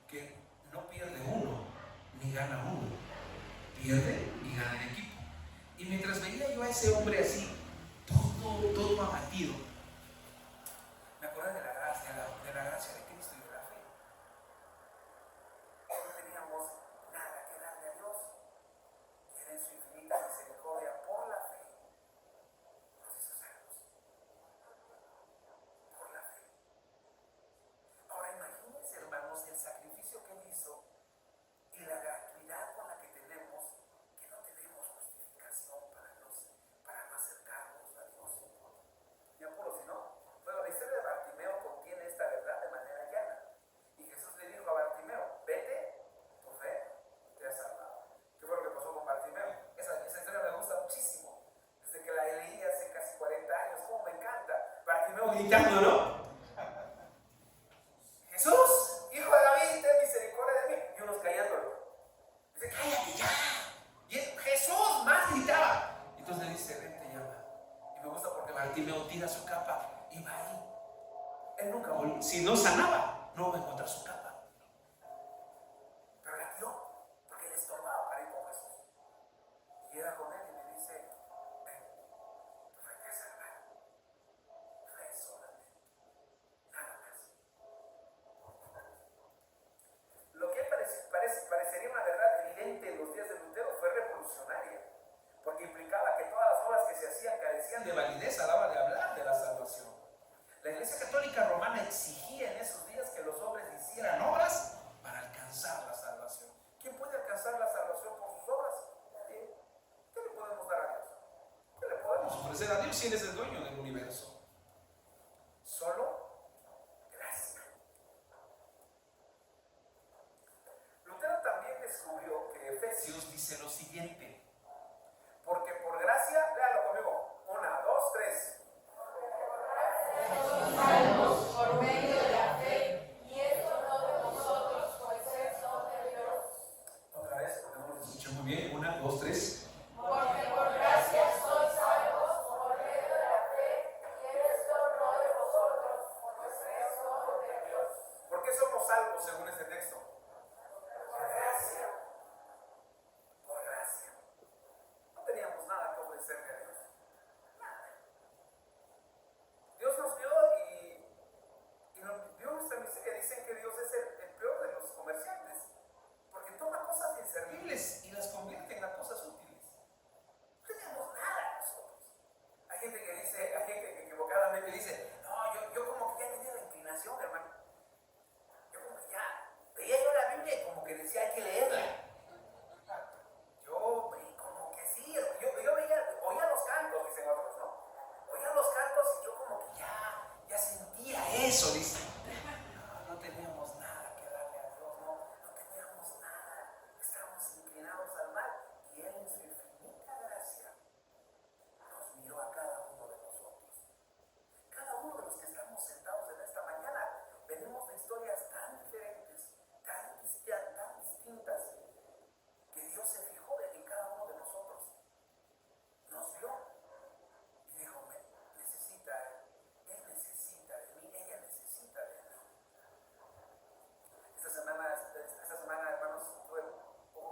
que no pierde uno, ni gana uno, pierde y gana el equipo. Y mientras veía yo a ese hombre así, todo abatido, me acordé de la gracia de Cristo y de la fe. No teníamos nada que darle a Dios. Y Él en su infinita misericordia por la fe nos hizo salvos. Por la fe. Ahora imagínense, hermanos, el sacrificio que Él hizo y la gratuidad con la que tenemos, que no tenemos justificación para no acercarnos a Dios. Y apuro si no. Bueno, la historia de Bartimeo contiene esta verdad de manera llana. Y Jesús le dijo a Bartimeo, vete, tu fe te ha salvado. ¿Qué fue lo que pasó con Bartimeo? Esa historia me gusta muchísimo. Desde que la leí hace casi 40 años, como me encanta. Bartimeo gritando, ¿no? Jesús, hijo de David, ten misericordia de mí. Y unos callándolo. Dice, cállate ya. Y Jesús más gritaba. Entonces le dice, ven, te llama. Y me gusta porque Bartimeo tira su capa y va ahí. Él nunca volvió. Si no sanaba, no va a encontrar su capa. Pero la tiró porque le estorbaba para ir con Jesús. Y llega con él y le dice, ven, tu fe te ha salvado. Fue eso. Dios si Él es el dueño del universo? Solo gracia. Lutero también descubrió que Efesios dice lo siguiente: porque por gracia, léalo conmigo, 1, 2, 3. Somos salvos por medio de la fe, y esto no de nosotros, pues es don de Dios. Otra vez, porque no lo escuché muy Muy bien, 1, 2, 3. Porque por gracia sois salvos por medio de la fe, y esto no de vosotros, pues es don de Dios. ¿Por qué somos salvos según este texto? Por gracia. Por gracia. No teníamos nada que ofrecerle a Dios. Nada. Dios nos dio y nos dio nuestra miseria. Dicen que Dios es el peor de los comerciantes, porque toma cosas inservibles y las convierte en las cosas útiles. No teníamos nada nosotros. Hay gente que equivocadamente dice, no, yo como que ya tenía la inclinación, hermano. Yo como que ya veía yo la Biblia y como que decía hay que leerla. Yo como que sí, yo oía los cantos, dicen otros, ¿no? Oía los cantos y yo como que ya sentía eso, dice. No teníamos nada que darle a Dios, no teníamos nada. Estábamos inclinados al mal y Él en su infinita gracia nos miró a cada uno de nosotros. Cada uno de los que estamos sentados en esta mañana venimos de historias tan diferentes, tan distintas, que Dios se fijó en cada uno de nosotros. Nos vio y dijo, Él necesita de mí, ella necesita de mí. Esta semana, hermanos, estuve un poco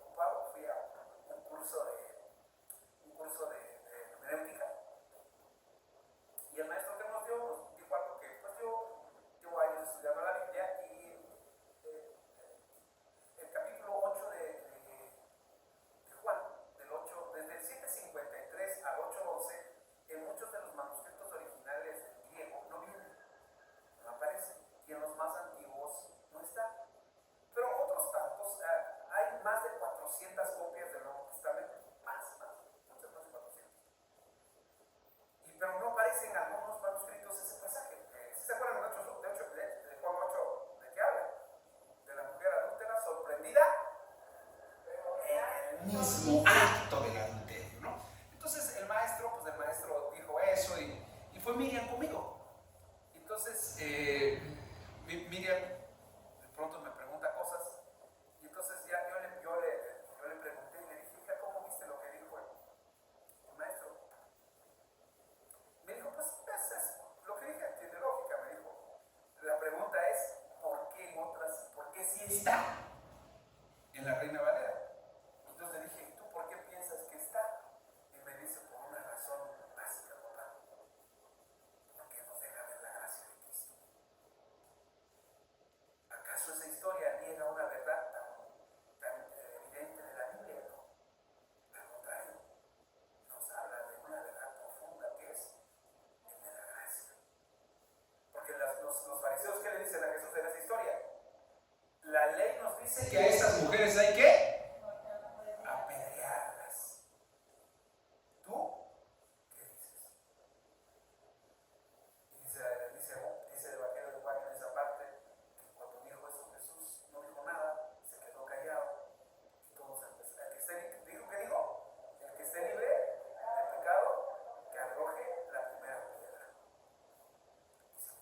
ocupado, fui a un curso de hermenéutica. Y el maestro que nos dio nos dijo algo que pues yo llevo años estudiando la Biblia y el capítulo 8 de Juan, desde el 7:53 al 8:11, en muchos de los manuscritos originales del griego no viene, no aparece, y en los más antiguos no está. Pero otros tantos, hay más de 400 copias del Nuevo Testamento, muchas más de 400. Pero no aparece en algunos manuscritos ese pasaje. ¿Sí se acuerdan de Juan 8 de qué habla? De la mujer adúltera sorprendida en el mismo acto del adulterio, ¿no? Entonces el maestro dijo eso y fue Miriam conmigo. Entonces Miriam de pronto me pregunta cosas y entonces ya yo le pregunté y le dije, hija, ¿cómo viste lo que dijo el maestro? Me dijo, pues lo que dije tiene lógica, me dijo. La pregunta es, ¿por qué sí está en la Reina Valera? Entonces le dije, ¿y tú por qué piensas que está? Y me dice, por una razón básica, papá. Porque nos deja ver la gracia de Cristo. ¿Acaso esa historia niega una verdad tan evidente de la Biblia? No. Al contrario, nos habla de una verdad profunda que es el de la gracia. Porque los fariseos, ¿qué le dicen a Jesús en esa historia? La ley nos dice que a estas mujeres hay que apedrearlas. ¿Tú qué dices? Y dice el evangelio de Juan en esa parte, que cuando dijo eso Jesús no dijo nada, se quedó callado y todos empezaron. El que esté libre de pecado, que arroje la primera piedra. Dice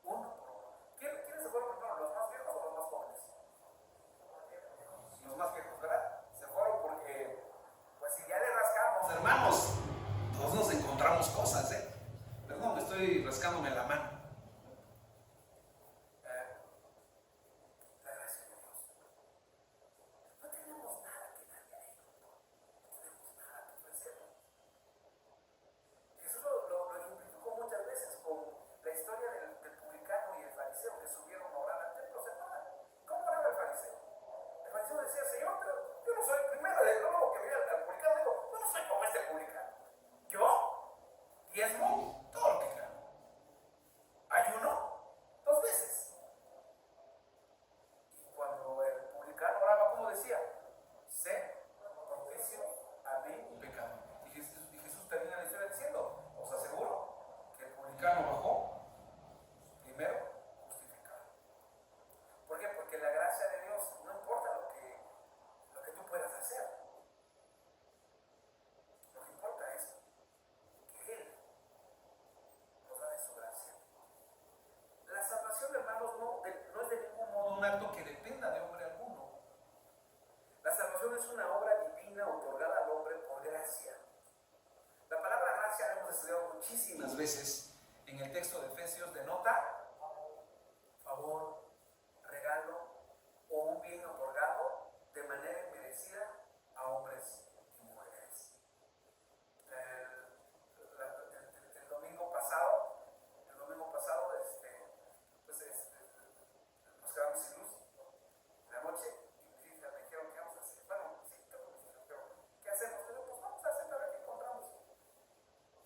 uno por uno. ¿Quiénes se fueron primero, los más viejos o los más jóvenes? Los más viejos, ¿verdad? Se fueron porque, pues si ya le rascamos, hermanos, todos nos encontramos cosas, Perdón, estoy rascándome la mano. La gracia de Dios. No tenemos nada que darle a Él. No tenemos nada que ofrecerle. Jesús lo ejemplificó muchas veces con la historia del publicano y el fariseo que subieron a orar al templo. ¿Se acuerdan? ¿Cómo oraba el fariseo? El fariseo decía, Señor, pero yo no soy primero de nuevo que vi al publicano. Digo, yo no soy como este publicano. Yo diezmo todo lo que gano. texto de Efesios denota favor, regalo o un bien otorgado de manera inmerecida a hombres y mujeres. El domingo pasado, nos quedamos sin luz en la noche y me dijeron, ¿qué vamos a hacer? Bueno, sí, pero ¿qué hacemos? Pues vamos al centro a ver qué encontramos.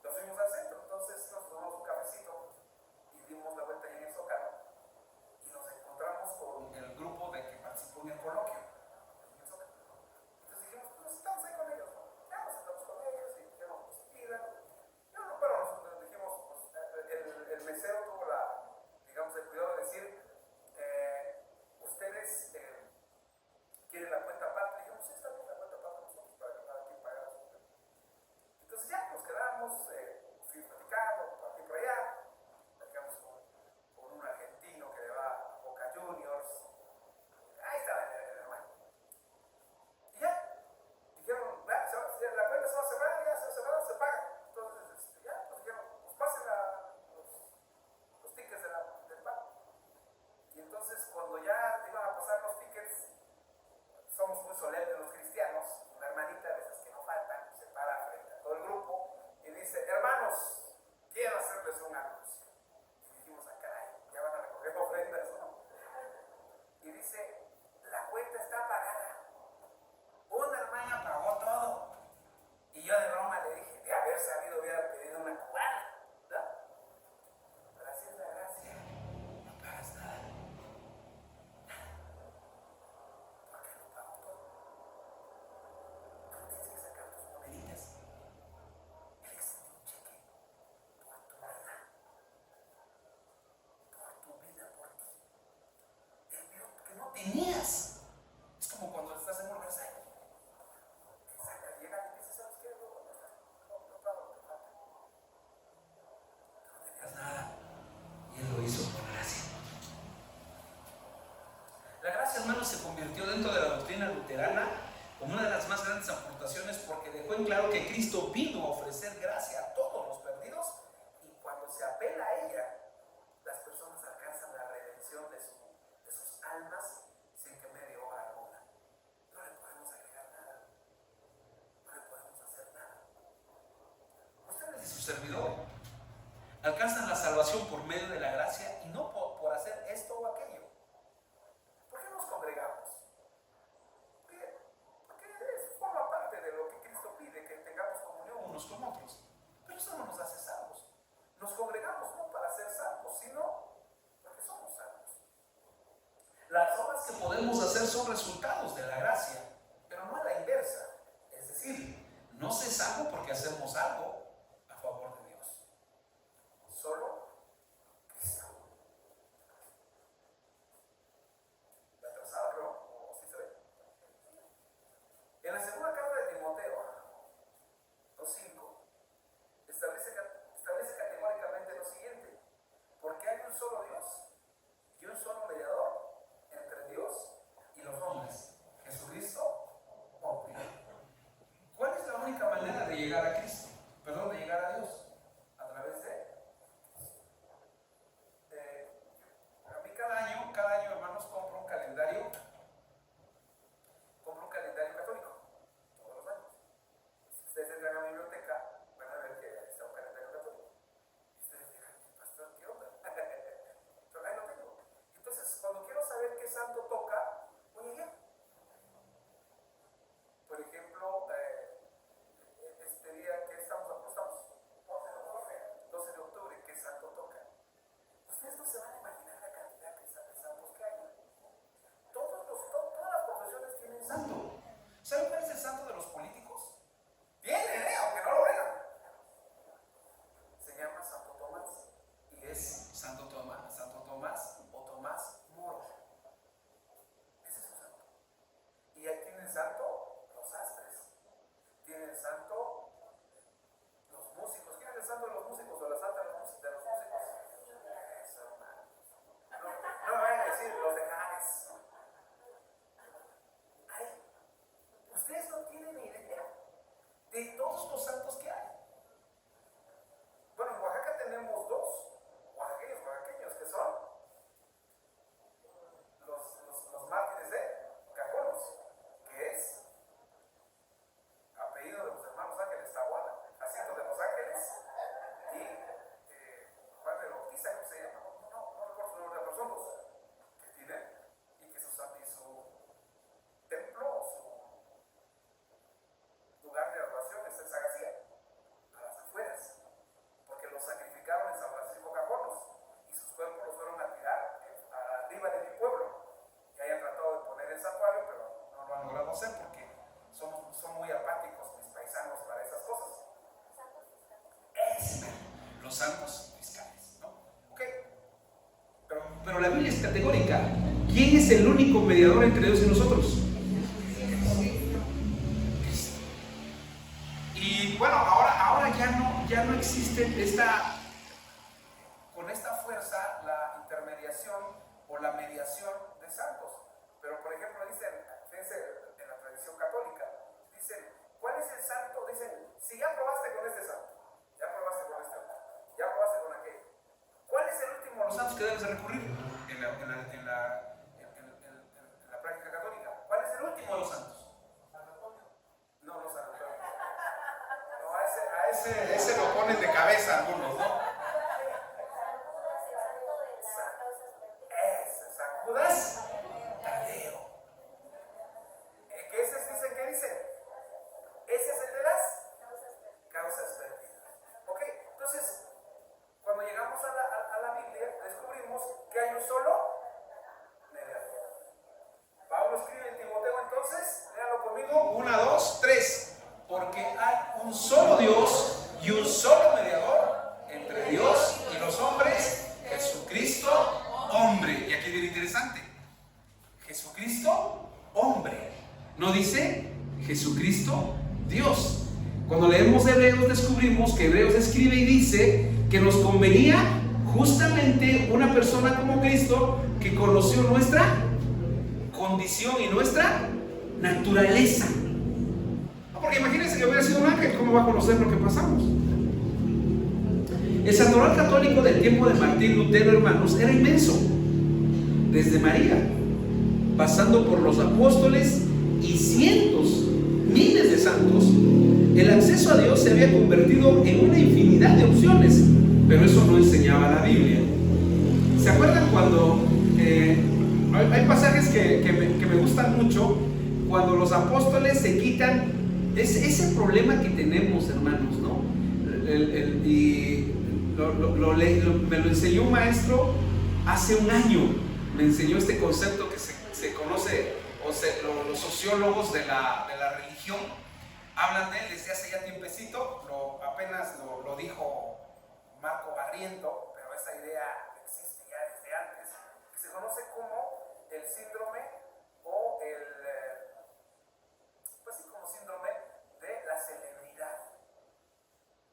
Nos fuimos al centro, entonces nos tomamos un cafecito y dimos la vuelta ahí en el Zócalo y nos encontramos con el grupo de que participó en el coloquio. Entonces dijimos, pues estamos ahí con ellos, ¿no? Ya nos sentamos con ellos y dijeron, pues pidan. No, pero nosotros dijimos, pues el mesero tuvo digamos, el cuidado de decir, ustedes quieren la cuenta aparte. Dijimos, sí, está bien la cuenta aparte nosotros para que cada quien pague su cuenta. Entonces ya nos quedamos, fuimos platicando por aquí y por allá, platicamos con un argentino que le va a Boca Juniors. Ahí estaba el hermano. Y ya, dijeron, la cuenta se va a cerrar, ya se va a cerrar, se paga. Entonces, ya, pues dijeron, pues pasen los tickets del pago. Y entonces, cuando ya iban a pasar los tickets, somos muy solemnes los cristianos, una hermanita de esas que no faltan, se para frente a todo el grupo y dice, hermanos, quiero hacerles un anuncio. Y dijimos, ah, caray, ya van a recoger ofrendas, ¿no? Y dice, la cuenta está pagada. Una hermana pagó todo. Y yo de broma le dije, de haber sabido hubiera pedido una cubana, ¿no? Pero así es la gracia, no pagas nada. ¿Por qué no pago todo? Tú tienes que sacar tus moneditas. Él extendió un cheque por tu vida, por ti. Él vio que no tenías. Es como cuando estás en un organización. Llega y dice, ¿sabes qué? No pago lo que falta. No tenías nada. Y Él lo hizo por gracia. La gracia, hermanos, se convirtió dentro de la doctrina luterana como una de las más grandes aportaciones porque dejó en claro que Cristo vino a ofrecer gracia a todos los perdidos y cuando se apela a ella, las personas alcanzan la redención de sus almas sin que medie obra alguna. No le podemos agregar nada, no le podemos hacer nada. Ustedes y su servidor alcanzan la salvación por medio de la gracia y no por hacer esto o aquello. ¿Por qué nos congregamos? Porque forma parte de lo que Cristo pide, que tengamos comunión unos con otros. Pero eso no nos hace salvos. Nos congregamos no para ser salvos, sino porque somos salvos. Las obras que podemos hacer son resultados de la gracia, pero no a la inversa. Es decir, no se salvo porque hacemos algo a favor de Dios. Solo Cristo. ¿La atrasada, creo? ¿O sí se ve? En la segunda carta de Timoteo 2:5 establece categóricamente lo siguiente: porque hay un solo Dios y un solo mediador entre Dios y los hombres, Jesucristo, hombre. ¿Cuál es la única manera de llegar a Cristo? Perdón, de llegar a Dios. A través de a mí cada año, hermanos, compro un calendario católico, todos los años. Si ustedes entran a mi biblioteca, van a ver que está un calendario católico. Y ustedes dirán, pastor, ¿qué onda? Pero la Biblia es categórica. ¿Quién es el único mediador entre Dios y nosotros? Cristo. Y bueno, ahora ya no existe con esta fuerza la intermediación o la mediación de santos. Pero por ejemplo fíjense en la tradición católica, dicen, ¿cuál es el santo? Dicen, si ya probaste con este santo, ya probaste con este otro, ya probaste con aquel, ¿cuál es el último de los santos que debes de recurrir en la práctica católica? ¿Cuál es el último de los santos? No, no San Antonio. No, a ese lo ponen de cabeza algunos, ¿no? San Judas Tadeo. ¿Qué dicen? ¿Qué dicen? Ese es el de las causas perdidas. Ok, entonces, cuando llegamos a la Biblia, descubrimos que hay un solo mediador. Pablo escribe en Timoteo, entonces, léalo conmigo, 1, 2, 3. Porque hay un solo Dios y un solo mediador entre Dios y los hombres, Jesucristo, hombre. Y aquí viene interesante. Jesucristo, hombre. No dice Jesucristo, Dios. Cuando leemos Hebreos descubrimos que Hebreos escribe y dice que nos convenía justamente una persona como Cristo que conoció nuestra condición y nuestra naturaleza. Porque imagínense que hubiera sido un ángel, ¿cómo va a conocer lo que pasamos? El santoral católico del tiempo de Martín Lutero, hermanos, era inmenso. Desde María, pasando por los apóstoles y cientos, miles de santos, el acceso a Dios se había convertido en una infinidad de opciones, pero eso no enseñaba la Biblia. ¿Se acuerdan cuando hay pasajes que me gustan mucho? Cuando los apóstoles se quitan ese problema que tenemos, hermanos, ¿no? Me lo enseñó un maestro hace un año. Me enseñó este concepto que se conoce, los sociólogos de la religión hablan de él desde hace ya tiempecito. Apenas lo dijo Marco Barriento, pero esa idea existe ya desde antes, que se conoce como el síndrome o como síndrome de la celebridad.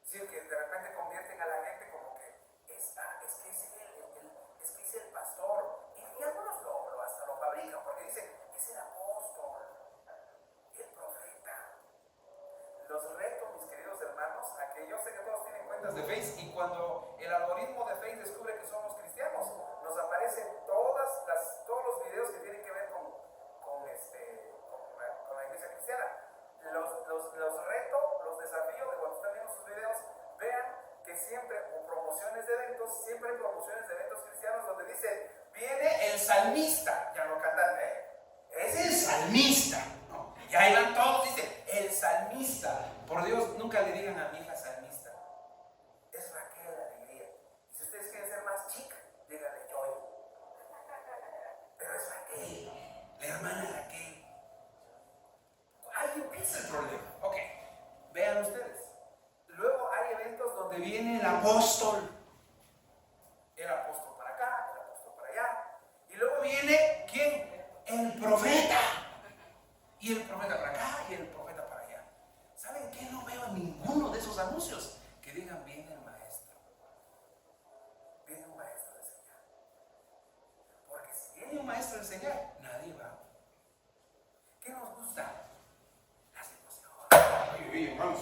Es decir, que de repente convierten a la gente como que es que es el pastor, y algunos hasta lo fabrican porque dicen, es el apóstol, el profeta. Los reto, mis queridos hermanos, a que yo sé que todos tienen cuentas de Face, y cuando el algoritmo de Face descubre que somos cristianos, nos aparecen todos los videos que tienen que ver con la iglesia cristiana. Los reto, los desafío de cuando están viendo sus videos, vean que siempre, o promociones de eventos, siempre hay promociones de eventos cristianos donde dicen, viene el salmista, ya no cantante, es el salmista, ¿no? Y ahí van todos, dicen, el salmista. Por Dios, nunca le digan a mi hija salmista, es Raquel la Alegría. Y si ustedes quieren ser más chica, díganle Joy. Pero es Raquel, la hermana Raquel. Ahí empieza el problema. Ok, vean ustedes. Luego hay eventos donde viene el apóstol. El apóstol para acá, el apóstol para allá. Y luego viene, ¿quién? El profeta. Y el profeta para acá y el profeta para allá. ¿Saben qué? No veo en ninguno de esos anuncios que digan, viene el maestro. Viene un maestro a enseñar. Porque si viene un maestro a enseñar, nadie va. ¿Qué nos gusta? Oye, hermanos,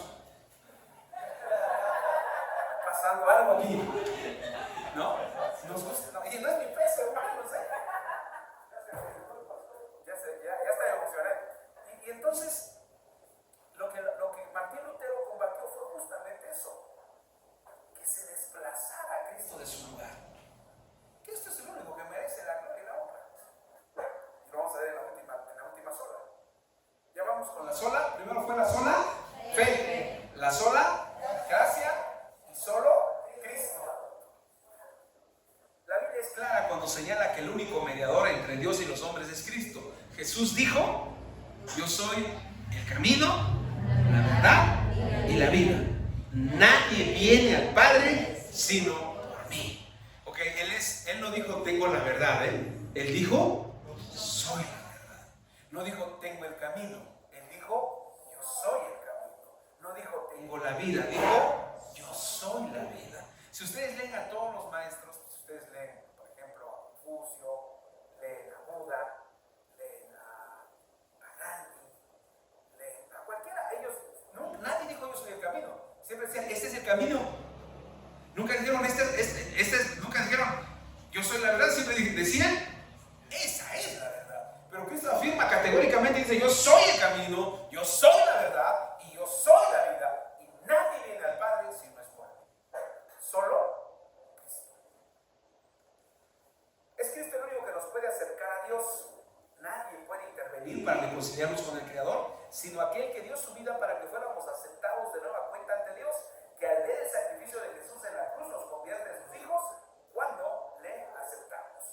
pasando algo aquí, ¿no? Nos gusta, no, y no es mi peso, hermanos, ya está emocionado. Y entonces, lo que Martín Lutero combatió fue justamente eso, que se desplazara a Cristo de su lugar. Que esto es el único que merece la gloria y la honra. Y lo vamos a ver en la última sola. Ya vamos con la sola. Primero fue la sola fe, la sola gracia y solo Cristo. La Biblia es clara cuando señala que el único mediador entre Dios y los hombres es Cristo. Jesús dijo, yo soy el camino, la verdad y la vida. Nadie viene al Padre sino por mí. Ok, Él es Entonces, él no dijo tengo la verdad, él dijo soy la verdad. No dijo tengo el camino, él dijo yo soy el camino. No dijo tengo la vida, dijo yo soy la vida. Si ustedes leen a todos los maestros, si ustedes leen, por ejemplo, a Confucio, leen a Buda, leen a Gandhi, leen a cualquiera, ellos, no, nadie dijo yo soy el camino. Siempre decían, este es el camino. Nunca dijeron, nunca dijeron, yo soy la verdad. Siempre decían, esa es la verdad. Pero Cristo afirma categóricamente, dice, yo soy el camino, yo soy la verdad y yo soy la vida. Y nadie viene al Padre si no es por mí. Solo Cristo. Es Cristo el único que nos puede acercar a Dios. Nadie puede intervenir para reconciliarnos con el Creador, sino aquel que dio su vida para que fuéramos aceptados de nueva cuenta ante Dios, que al ver el sacrificio de Jesús en la cruz nos convierte en sus hijos cuando le aceptamos.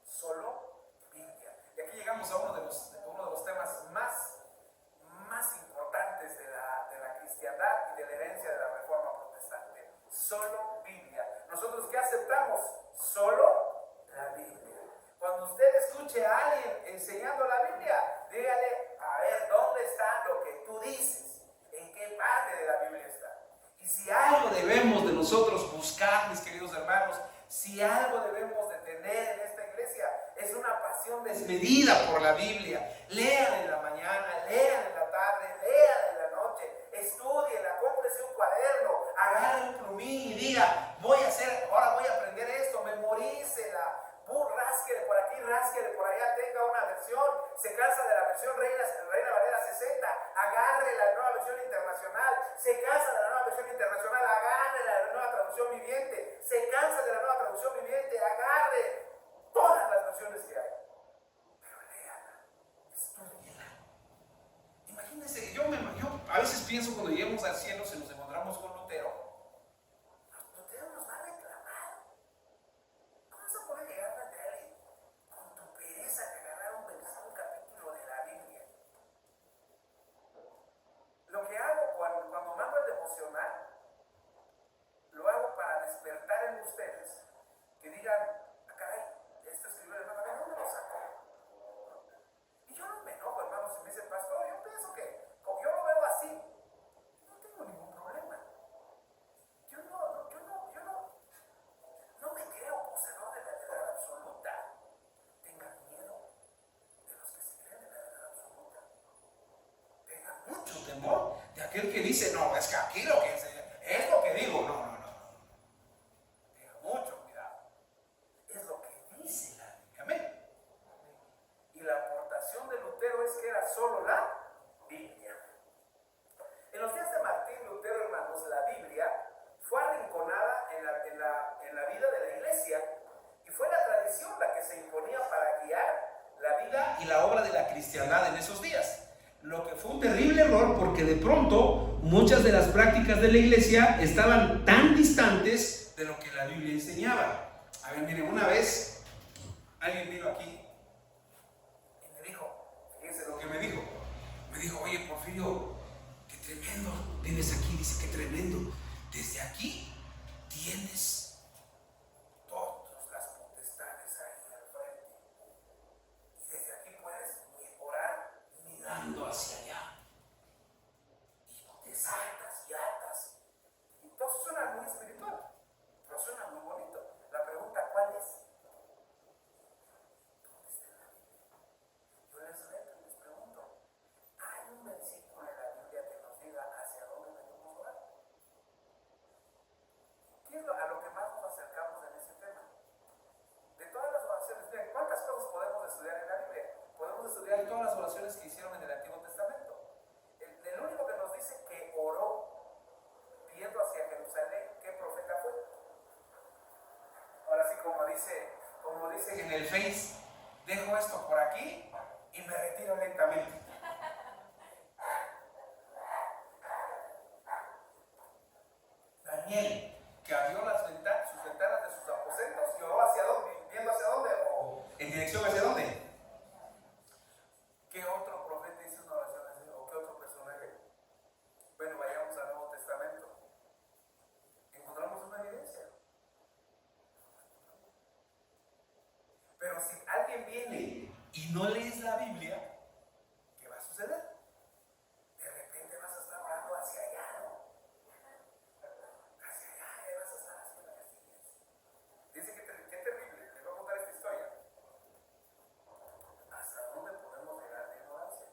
Solo Biblia. Y aquí llegamos a uno de los temas más importantes de la cristiandad y de la herencia de la Reforma Protestante. Solo Biblia. ¿Nosotros qué aceptamos? Solo la Biblia. Cuando usted escuche a alguien enseñando la Biblia, dígale, a ver, ¿dónde está lo que tú dices? ¿En qué parte de la Biblia está? Y si algo debemos de nosotros buscar, mis queridos hermanos, si algo debemos de tener en esta iglesia, es una pasión desmedida por la Biblia. Lean en la mañana, lean en la tarde, lean en la noche, estudienla, cómprese un cuaderno, agarre un plumín y diga, ahora voy a aprender esto, memorícela. Rásquele por aquí, rásquele por allá, tenga una versión, se cansa de la versión Reina Valera 60, agarre la nueva versión internacional, se cansa de la nueva versión internacional, agarre la nueva traducción viviente, se cansa de la nueva traducción viviente, agarre todas las versiones que hay, pero léala, estudiela. Imagínense, yo a veces pienso cuando lleguemos al cielo, si nos encontramos con Lutero, Lutero nos va a reclamar. ¿Cómo vas a poder llegar a alguien con tu pereza de agarrar un capítulo de la Biblia? Lo que hago cuando mando el devocional, lo hago para despertar en ustedes, que digan, caray, esto escribió el hermano, ¿de dónde lo sacó? Y yo no me enojo, hermano, si me dice pastor, yo pienso que, como yo lo veo así, no tengo ningún problema. Yo no me creo poseedor de la verdad absoluta. Tengan miedo de los que se creen de la verdad absoluta. Tengan mucho temor de aquel que dice, no, es que aquí lo que es lo que digo. No. Tengan mucho cuidado. Es lo que dice la Biblia. Amén. Y la aportación de Lutero es que era solo la Biblia. En los días de Martín Lutero, hermanos, la Biblia fue arrinconada en la vida de la iglesia y fue la tradición la que se imponía para guiar la vida y la obra de la cristiandad en esos días. Lo que fue un terrible error porque de pronto muchas de las prácticas de la iglesia estaban tan distantes de lo que la Biblia enseñaba. A ver, miren, una vez alguien vino aquí y me dijo, fíjense lo que me dijo. Me dijo, oye, Porfirio, qué tremendo, vienes aquí, dice, qué tremendo. Desde aquí tienes todas las potestades ahí al frente. Y desde aquí puedes orar mirando hacia allá. Y te saltas y atas. Y todo suena muy espiritual, pero suena muy bonito. La pregunta, ¿cuál es? ¿Dónde está la Biblia? Yo les reto y les pregunto, ¿hay un versículo en la Biblia que nos diga hacia dónde debemos orar? ¿Qué es a lo que más nos acercamos en ese tema? De todas las oraciones, miren, ¿cuántas cosas podemos estudiar en la Biblia? Podemos estudiar todas las oraciones que hicieron en el Antiguo Testamento. El único que nos dice que oró viendo hacia Jerusalén, ¿qué profeta fue? Ahora sí, como dicen en el Face, dejo esto por aquí y me retiro lentamente. Daniel, que abrió sus ventanas de sus aposentos y oró hacia dónde, viendo hacia dónde o en dirección hacia dónde. ¿Qué otro profeta hizo una oración así o qué otro personaje? Bueno, vayamos al Nuevo Testamento. Encontramos una evidencia. y no lees la Biblia, ¿qué va a suceder? De repente vas a estar orando hacia allá, ¿no? Hacia allá, y vas a estar haciendo castillas. Dice que qué terrible, les voy a contar esta historia. ¿Hasta dónde podemos llegar de ignorancia?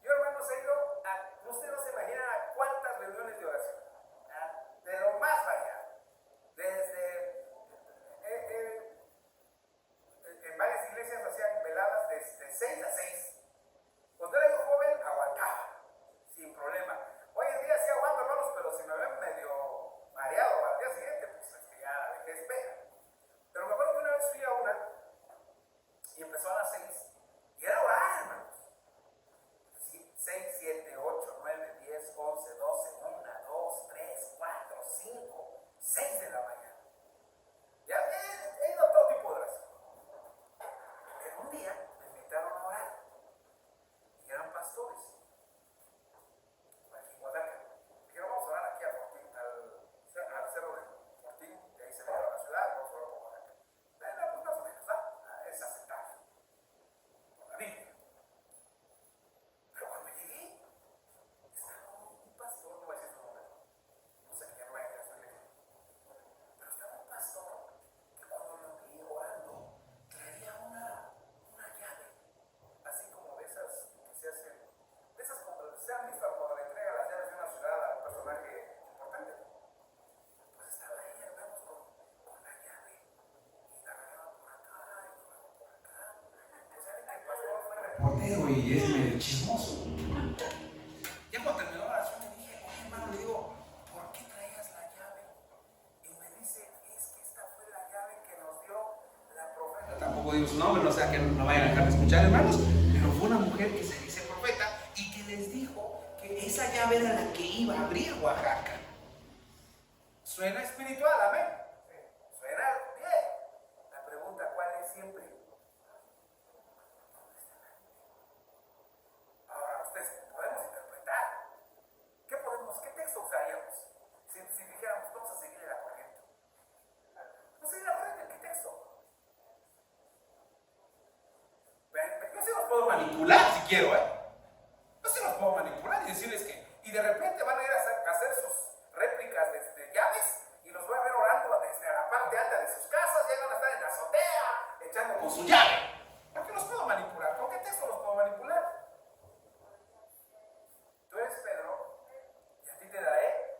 Yo, hermanos, he ido a, usted no se imagina a cuántas reuniones de oración, de lo más variado. Desde, en varias iglesias hacían veladas de 6 a 6. Cuando era yo joven, aguantaba, sin problema. Hoy en día sí aguanto, hermanos, pero si me ven medio mareado al día siguiente, pues es que ya la vejez pega. Pero me acuerdo que una vez fui a una y empezó a las 6 y era orar, hermanos. 6, 7, 8, 9, 10, 11, 12, 1, 2, 3, 4, 5, 6 de la mañana. Ya he ido a todo tipo de oración. Pero un día me invitaron a orar y eran pastores aquí en Oaxaca. Dijeron, vamos a orar aquí a Fortín, al cerro de Fortín, de ahí se ve a la ciudad, vamos a orar por Oaxaca. Pues más o menos, ¿va? Es aceptable. Por la Biblia. Pero cuando llegué, estaba un pastor, no voy a decir su nombre, no sé qué vaya a su iglesia, pero estaba un pastor que cuando lo vi orando, traía una llave, así como de esas que se hacen, de esas como se han visto cuando le entrega las llaves de una ciudad a un personaje importante. Pues estaba ahí, hermanos, con la llave, y la agarraba por acá, y luego por acá. Pues saben que el pastor fue reportero y es medio chismoso. Ya cuando terminó la oración le dije, oye, hermano, le digo, ¿por qué traías la llave? Y me dice, es que esta fue la llave que nos dio la profeta. Tampoco digo su nombre, no sea que no vayan a dejar de escuchar, hermanos, pero fue una mujer que se dice profeta y que les dijo que esa llave era la que iba a abrir Oaxaca. Suena espiritual, amén. Suena bien. La pregunta, ¿cuál es siempre? Ahora, ustedes podemos interpretar. ¿Qué texto usaríamos? Si dijéramos, vamos a seguir la corriente. No seguir la corriente, ¿qué texto? Yo sí los puedo manipular si quiero, Yo sí los puedo manipular y decirles que, y de repente van a ir a hacer sus réplicas de llaves y los voy a ver orando desde la parte alta de sus casas, y van a estar en la azotea echando con su llave. ¿Por qué los puedo manipular? ¿Con qué texto los puedo manipular? Tú eres Pedro y a ti te daré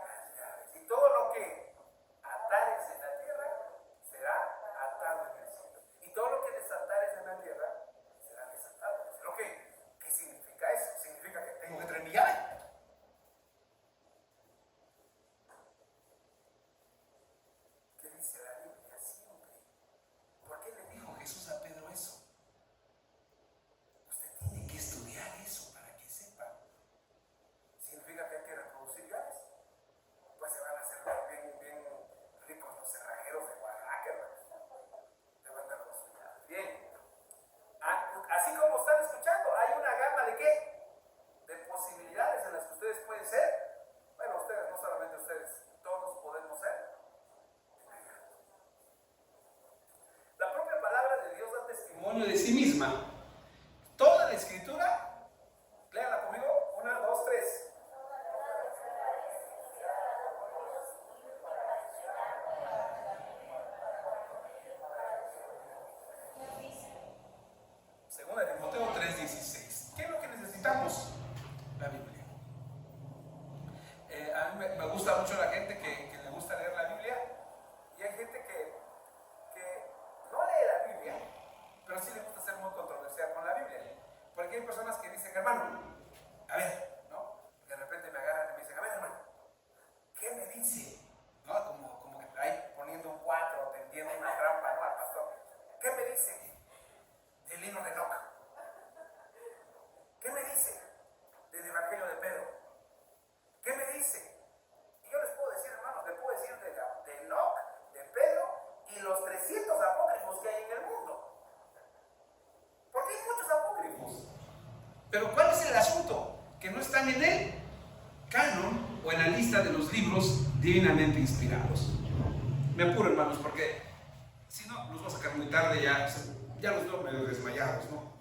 las llaves. Y todo lo que atares en la tierra será atado en el cielo. Y todo lo que desatares en la tierra será desatado en el cielo. ¿Qué significa eso? Significa que tengo que traer mi llave. ¿Qué dice la Biblia siempre? ¿Por qué le dijo Jesús a Pedro eso? Usted tiene que estudiar eso para que sepa. ¿Significa que hay que reproducir llaves? Pues se van a hacer bien ricos los cerrajeros de Oaxaca, hermanos. Te van a dar sus llaves. Bien. Así como están escuchando, hay una gama de ¿qué? De posibilidades en las que ustedes pueden ser. Bueno, ustedes, no solamente ustedes, todos podemos ser. La propia palabra de Dios da testimonio de sí misma. Toda la escritura, léanla conmigo, 1, 2, 3. Segunda de Timoteo 3:16. ¿Qué es lo que necesitamos? La Biblia. A mí me gusta mucho la gente que le gusta leer la Biblia, y hay gente que no lee la Biblia, pero sí le gusta ser muy controversial con la Biblia. Porque hay personas que dicen, hermano, a ver, ¿no? De repente me agarran y me dicen, a ver, hermano, ¿qué me dice? ¿No? Como que ahí poniendo un 4, tendiendo una trampa, ¿no? Al pastor. ¿Qué me dice del libro de Enoch? ¿Qué me dice del Evangelio de Pedro? ¿Qué me dice? Y yo les puedo decir, hermanos, les puedo decir de Enoch, de Pedro y los 300 apócrifos que hay en el mundo. Porque hay muchos apócrifos. Pero ¿cuál es el asunto? Que no están en el canon o en la lista de los libros divinamente inspirados. Me apuro, hermanos, porque si no, nos va a sacar muy tarde ya. Ya los veo medio desmayados, ¿no?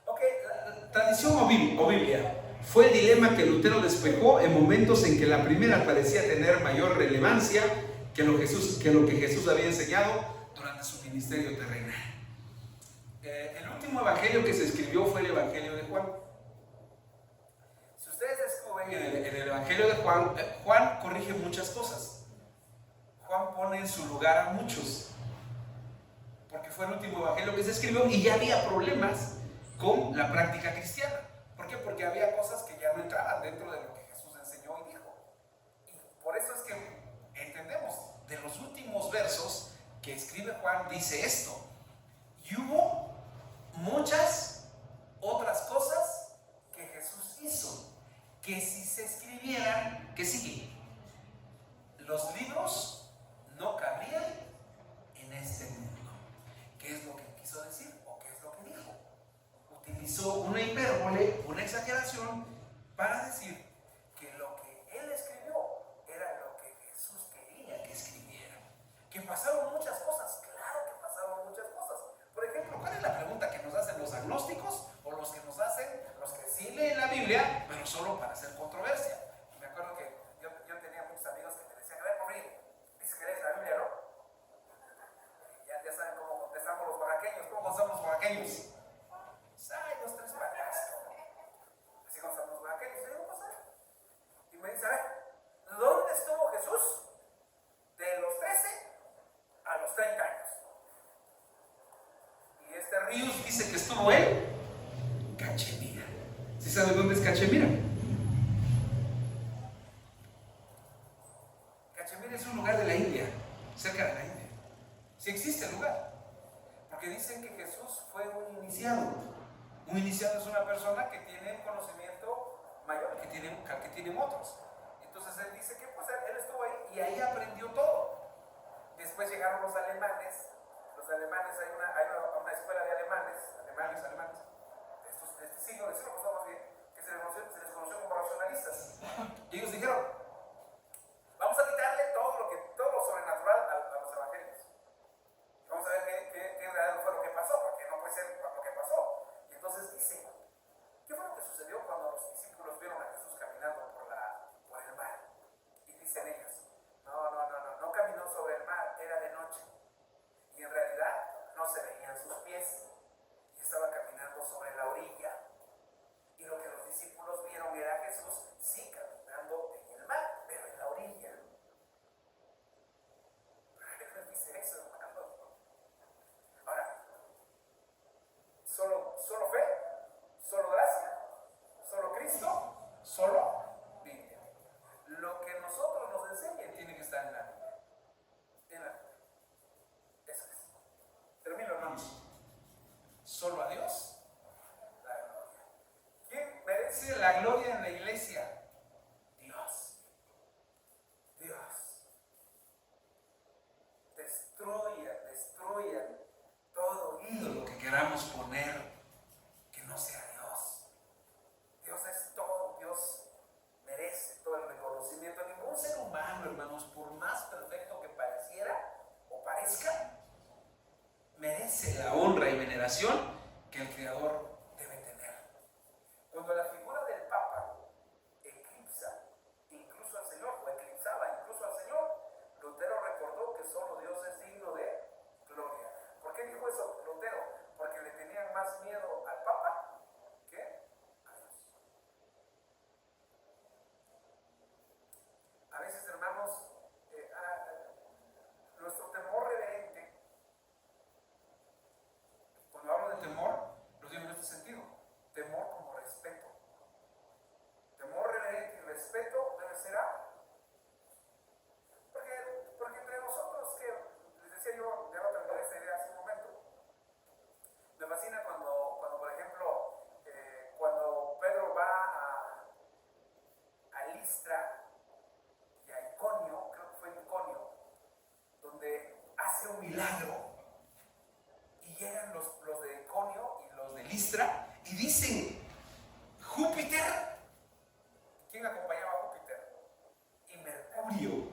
Ok, la tradición o Biblia fue el dilema que Lutero despejó en momentos en que la primera parecía tener mayor relevancia que lo que Jesús había enseñado durante su ministerio terrenal. El último evangelio que se escribió fue el evangelio de Juan. Si ustedes descubren en el evangelio de Juan, Juan corrige muchas cosas. Juan pone en su lugar a muchos, porque fue el último evangelio que se escribió y ya había problemas con la práctica cristiana. ¿Por qué? Porque había cosas que ya no entraban dentro de lo que Jesús enseñó y dijo. Y por eso es que entendemos, de los últimos versos que escribe Juan, dice esto: y hubo muchas otras cosas que Jesús hizo, que si se escribieran, ¿qué sigue? Los libros no cabrían en este mundo. ¿Qué es lo que quiso decir o qué es lo que dijo? Utilizó una hipérbole, una exageración, para decir que lo que él escribió era lo que Jesús quería que escribiera. Que pasaron muchas cosas, claro que pasaron muchas cosas. Por ejemplo, ¿cuál es la pregunta que nos hacen los agnósticos o los que nos hacen los que sí leen la Biblia, pero solo para hacer controversia? Me acuerdo que yo tenía muchos amigos que me decían: a ver, Porfirio, dices que lees la Biblia, ¿no? Ya saben cómo contestamos los oaxaqueños. ¿Cómo contestamos los oaxaqueños? Ay, 2, 3 patas. Así contestamos los oaxaqueños. Y digo, pues, y me dice: a ver, ¿dónde estuvo Jesús de los 13 a los 30 años? Y este Ríos dice que estuvo en Cachemira. ¿Sí saben dónde es Cachemira? Cachemira es un lugar de la India, cerca de la India. Sí existe el lugar, porque dicen que Jesús fue un iniciado. Un iniciado es una persona que tiene un conocimiento mayor que tienen otros. Entonces él dice que pues él estuvo ahí y ahí aprendió todo. Después llegaron los alemanes. Los alemanes, hay una escuela de alemanes de este siglo pasado más bien, que se les conoció como racionalistas. Y ellos dijeron: vamos a quitarle todo lo sobrenatural a los evangelios. Vamos a ver qué en realidad fue lo que pasó, porque no puede ser lo que pasó. Y entonces dice: ¿qué fue lo que sucedió cuando los discípulos vieron a Jesús caminando por el mar? Y dicen ellos: no caminó sobre el mar, era de noche. Y en realidad no se veían sus pies, y estaba caminando sobre la orilla. Y lo que los discípulos vieron era a Jesús, sí, caminando en el mar, pero en la orilla. Él les dice eso, hermano. Ahora, solo fe, solo gracia, solo Cristo, solo Biblia. Lo que nosotros nos enseñen tiene que estar en la Biblia. En la Biblia. Eso es. Termino, hermanos. Solo a Dios la gloria. ¿Quién merece la gloria en la iglesia? Dios. Destruyan todo ídolo que queramos poner que no sea Dios. Dios es todo. Dios merece todo el reconocimiento. Ningún ser humano, hermanos, por más perfecto que pareciera o parezca, merece la honra y veneración que el Creador debe tener. Cuando la figura del Papa eclipsa incluso al Señor, o eclipsaba incluso al Señor, Lutero recordó que solo Dios es digno de gloria. ¿Por qué dijo eso Lutero? Porque le tenían más miedo al Papa que a Dios. A veces, hermanos, nuestro temor reverente, cuando hablo de temor, lo digo en este sentido: temor como respeto. Temor reverente y respeto debe ser algo. Porque entre nosotros, que les decía yo, ya lo terminé esta idea hace un momento, me fascina cuando por ejemplo, cuando Pedro va a Listra y a Iconio, creo que fue en Iconio, donde hace un milagro, y llegan los de Iconio y los de Listra y dicen: Júpiter. ¿Quién acompañaba a Júpiter? Y Mercurio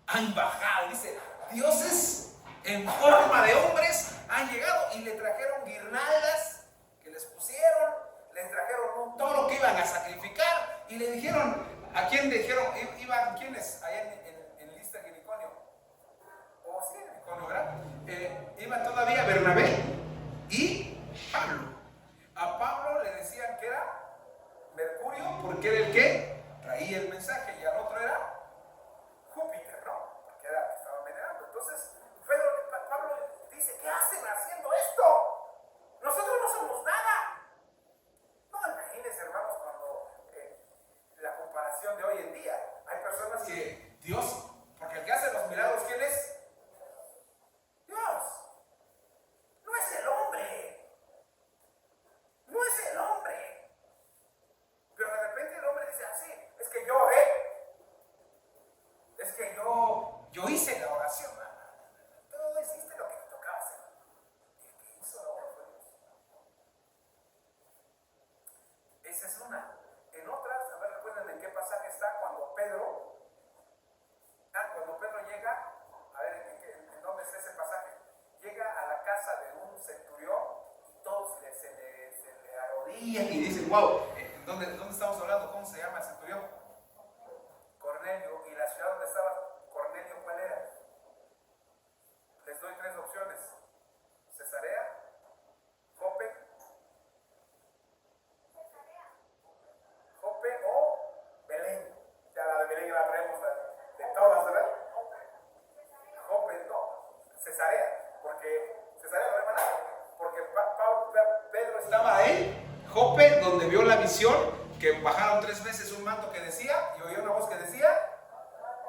han bajado. Dice: dioses en forma de hombres han llegado y le trajeron guirnaldas que les pusieron, les trajeron un toro que iban a sacrificar y le dijeron, ¿a quién le dijeron? Iban, ¿quiénes? Allá en Listra y en Iconio. O sí, en Iconio, ¿verdad? Iban todavía Bernabé y Pablo. A Pablo le decían que era Mercurio porque era el que traía el mensaje y al otro era Júpiter, ¿no? Porque era el que estaban venerando. Entonces, Pablo dice, ¿qué hacen haciendo esto? Nosotros no somos nada. No, imagínense, hermanos, cuando la comparación de hoy en día, hay personas que Dios, porque el que hace los milagros, ¿quién es? Dios. No es el hombre. No es el hombre. Pero de repente el hombre dice así, es que yo oré. Es que yo hice la oración. Todo hiciste lo que te tocaba hacer. El que hizo la obra fue Dios. Esa es una. En otras, a ver, recuerden en qué pasaje está cuando Pedro llega, a ver, ¿en dónde está ese pasaje? Llega a la casa de un centurión y todos se le arrodillan y dicen, wow, ¿dónde estamos hablando? ¿Cómo se llama el centurión? Cornelio. ¿Y la ciudad donde estaba Cornelio cuál era? Les doy tres opciones: Cesarea, Jope o Belén. Ya la de Belén la traemos de todas, ¿verdad? Jope, no, Cesarea, porque Cesarea no hermana, porque Pedro estaba ahí, Jope, donde vio la visión, que bajaron 3 veces un manto que decía, y oyó una voz que decía,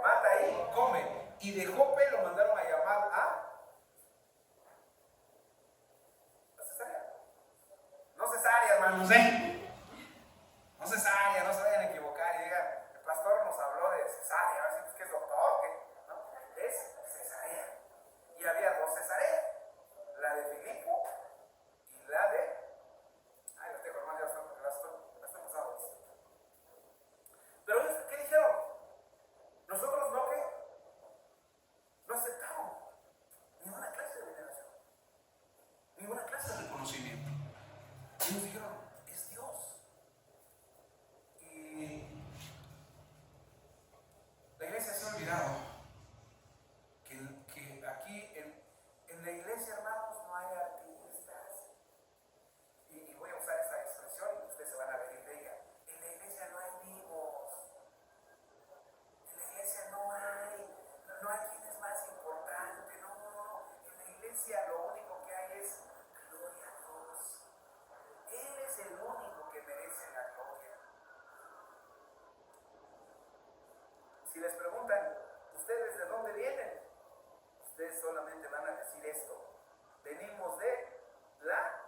mata ahí, come. Y de Jope lo mandaron a llamar a Cesarea. No Cesarea, hermanos, no Cesarea, no se vayan a equivocar y digan, el pastor nos habló de Cesarea, a ver si es que es doctor, ¿no? Es Cesarea. Y había 2 Cesareas, la de Filipo y la de... Ay, los tengo, hermanos, ya las estoy pasando. Pero ellos, ¿qué dijeron? Nosotros no, ¿qué? No aceptamos ninguna clase de veneración, ninguna clase de reconocimiento. Y ellos dijeron, es Dios. Y la iglesia se ha olvidado que aquí en la iglesia, hermanos, no hay artistas. Y voy a usar esta expresión y ustedes se van a reír de ella. En la iglesia no hay vivos. En la iglesia no hay quien es más importante. No. En la iglesia lo único que hay es gloria a Dios. Él es el único que merece la gloria. Si les preguntan, ¿ustedes de dónde vienen? Ustedes solamente van a decir esto: venimos de la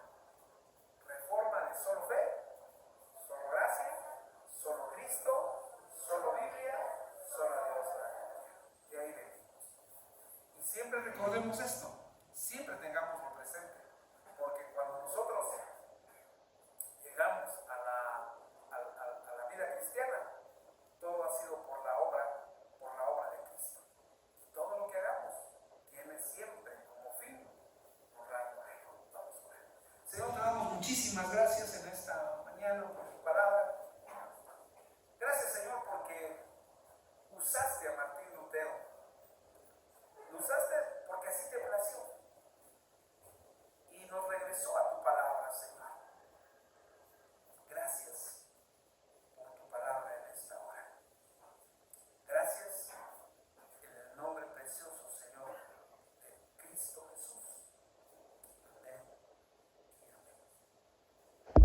reforma de solo fe, solo gracia, solo Cristo, solo Biblia, solo Dios. De ahí venimos. Y siempre recordemos esto: